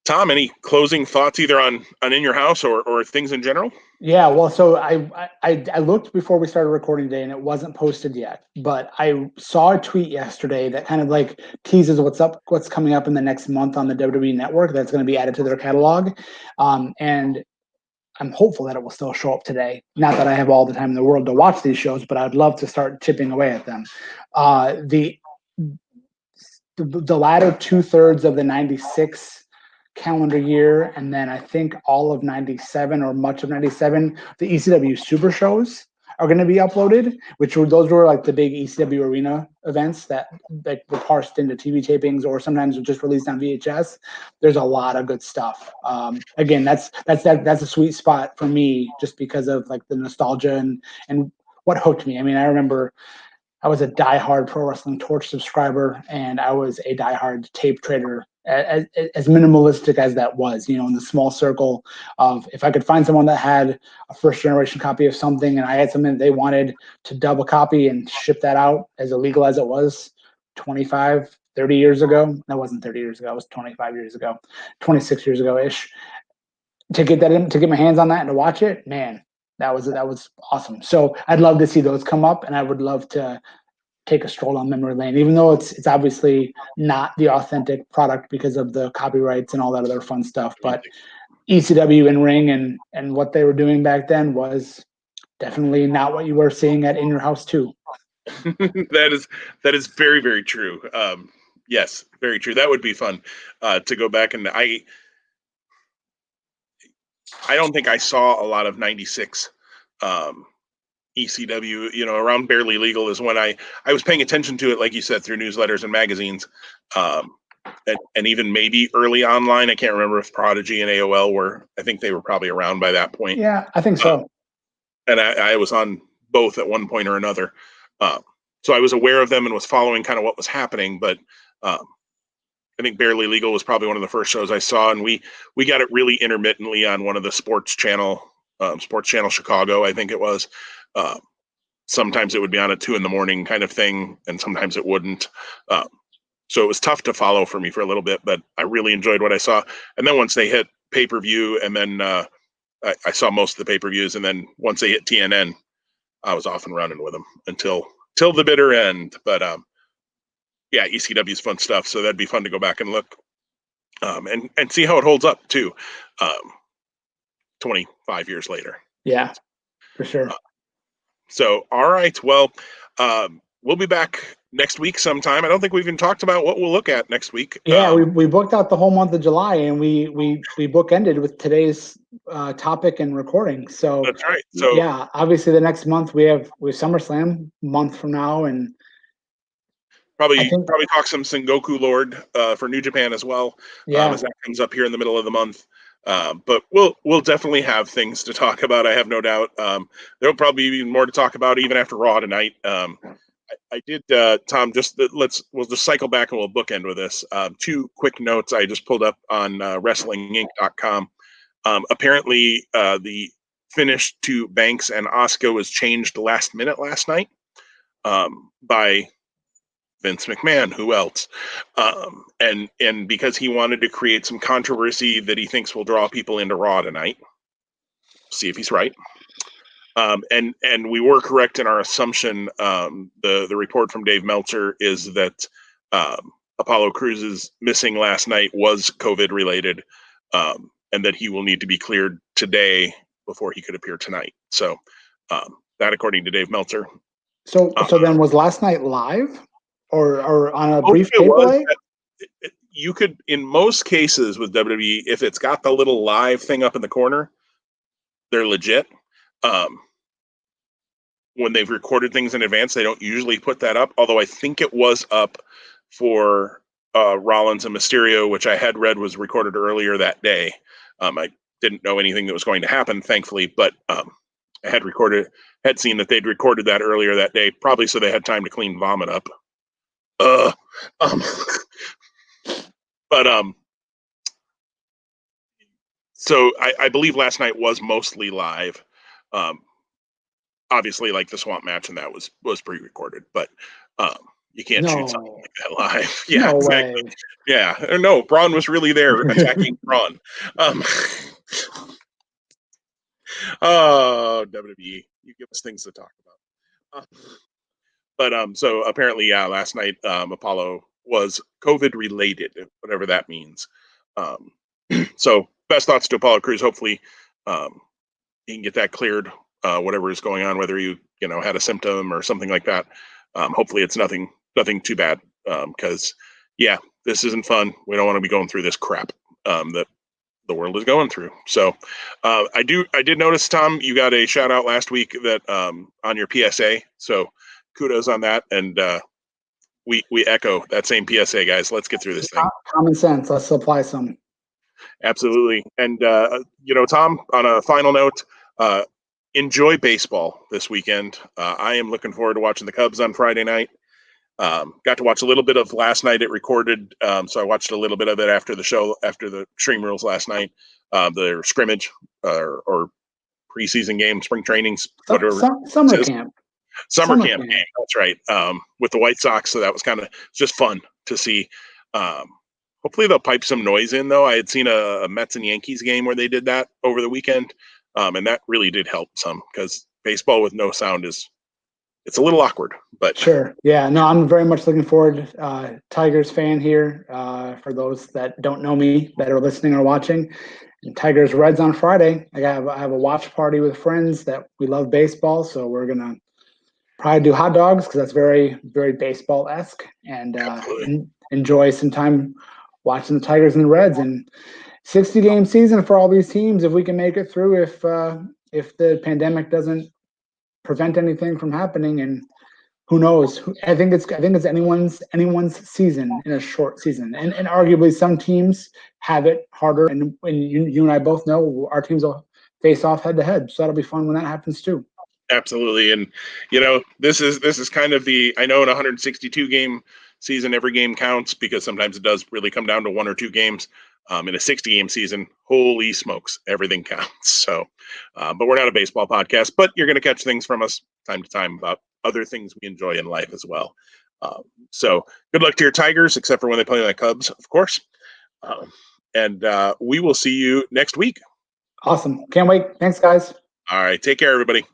Tom, any closing thoughts either on In Your House or things in general? Yeah, well, so I looked before we started recording today, and it wasn't posted yet. But I saw a tweet yesterday that kind of like teases what's coming up in the next month on the WWE Network that's going to be added to their catalog, and I'm hopeful that it will still show up today. Not that I have all the time in the world to watch these shows, but I'd love to start chipping away at them. The latter 2/3 of the '96 calendar year, and then I think all of '97 or much of '97, the ECW Super shows are going to be uploaded. Those were like the big ECW arena events that were parsed into TV tapings or sometimes were just released on VHS. There's a lot of good stuff. Again, that's a sweet spot for me just because of like the nostalgia and what hooked me. I mean, I remember I was a diehard Pro Wrestling Torch subscriber, and I was a diehard tape trader. As minimalistic as that was, in the small circle of if I could find someone that had a first generation copy of something and I had something that they wanted to double copy and ship that out as illegal as it was 25, 30 years ago. That wasn't 30 years ago. It was 25 years ago, 26 years ago ish. To get my hands on that and to watch it, man, that was awesome. So I'd love to see those come up, and I would love to take a stroll on memory lane, even though it's obviously not the authentic product because of the copyrights and all that other fun stuff. But ECW in ring and what they were doing back then was definitely not what you were seeing at In Your House too. that is very, very true. Yes, very true. That would be fun to go back, and I don't think I saw a lot of '96 ECW. Around Barely Legal is when I was paying attention to it, like you said, through newsletters and magazines, and even maybe early online. I can't remember if Prodigy and AOL were. I think they were probably around by that point. Yeah, I think so. And I was on both at one point or another. So I was aware of them and was following kind of what was happening, but I think Barely Legal was probably one of the first shows I saw, and we got it really intermittently on one of the Sports Channel Chicago, I think it was. Sometimes it would be on at 2 a.m. kind of thing, and sometimes it wouldn't. So it was tough to follow for me for a little bit, but I really enjoyed what I saw. And then once they hit pay-per-view, and then I saw most of the pay-per-views, and then once they hit TNN, I was off and running with them until the bitter end. But yeah, ECW is fun stuff, so that'd be fun to go back and look and see how it holds up too. 25 years later. Yeah, for sure. So, all right. Well, we'll be back next week sometime. I don't think we've even talked about what we'll look at next week. Yeah, we booked out the whole month of July, and we bookended with today's topic and recording. So That's right. So yeah, obviously the next month we have SummerSlam month from now, and I probably think talk some Sengoku Lord for New Japan as well, yeah, as that comes up here in the middle of the month. But we'll definitely have things to talk about. I have no doubt. There'll probably be more to talk about even after Raw tonight. I did, Tom. We'll just cycle back and we'll bookend with this. Two quick notes I just pulled up on WrestlingInc.com. Apparently, the finish to Banks and Asuka was changed last minute last night by Vince McMahon. Who else? And because he wanted to create some controversy that he thinks will draw people into Raw tonight. See if he's right. And we were correct in our assumption. The report from Dave Meltzer is that Apollo Crews' missing last night was COVID related, and that he will need to be cleared today before he could appear tonight. So that, according to Dave Meltzer. So then was last night live or on a brief It was tape? You could, in most cases with WWE, if it's got the little live thing up in the corner, they're legit. When they've recorded things in advance, they don't usually put that up. Although I think it was up for Rollins and Mysterio, which I had read was recorded earlier that day. I didn't know anything that was going to happen, thankfully, but I had seen that they'd recorded that earlier that day, probably so they had time to clean vomit up. So I believe last night was mostly live. Obviously, like the swamp match, and that was pre-recorded, but you can't shoot something like that live. Yeah, No exactly. way. Yeah, no, Braun was really there attacking Braun. Oh, WWE, you give us things to talk about. But so apparently, yeah, last night Apollo was COVID related, whatever that means. So best thoughts to Apollo Crews. Hopefully, he can get that cleared. Whatever is going on, whether you had a symptom or something like that. Hopefully, it's nothing too bad. Because yeah, this isn't fun. We don't want to be going through this crap that the world is going through. So I did notice, Tom, you got a shout out last week that on your PSA. So kudos on that, and we echo that same PSA, guys. Let's get through this thing. Common sense. Let's apply some. Absolutely. And Tom, on a final note, enjoy baseball this weekend. I am looking forward to watching the Cubs on Friday night. Got to watch a little bit of last night. It recorded, so I watched a little bit of it after the show, after the Extreme Rules last night, the scrimmage or preseason game, spring trainings, whatever. Summer camp. Summer camp game. That's right. With the White Sox, so that was kind of just fun to see. Hopefully they'll pipe some noise in, though. I had seen a Mets and Yankees game where they did that over the weekend, and that really did help some, because baseball with no sound it's a little awkward. But sure, yeah, no, I'm very much looking forward. Tigers fan here. For those that don't know me, that are listening or watching, and Tigers Reds on Friday. I have a watch party with friends that we love baseball, so we're gonna probably do hot dogs because that's very very baseball-esque, and enjoy some time watching the Tigers and the Reds. And 60-game season for all these teams, if we can make it through, if the pandemic doesn't prevent anything from happening. And who knows? I think it's anyone's season in a short season, and arguably some teams have it harder. And you and I both know our teams will face off head to head, so that'll be fun when that happens too. Absolutely. And this is kind of I know in a 162 game season every game counts, because sometimes it does really come down to one or two games. In a 60 game season, holy smokes, everything counts. So but we're not a baseball podcast, but you're going to catch things from us time to time about other things we enjoy in life as well. So good luck to your Tigers, except for when they play the Cubs, of course. And we will see you next week. Awesome. Can't wait. Thanks, guys. All right, take care, everybody.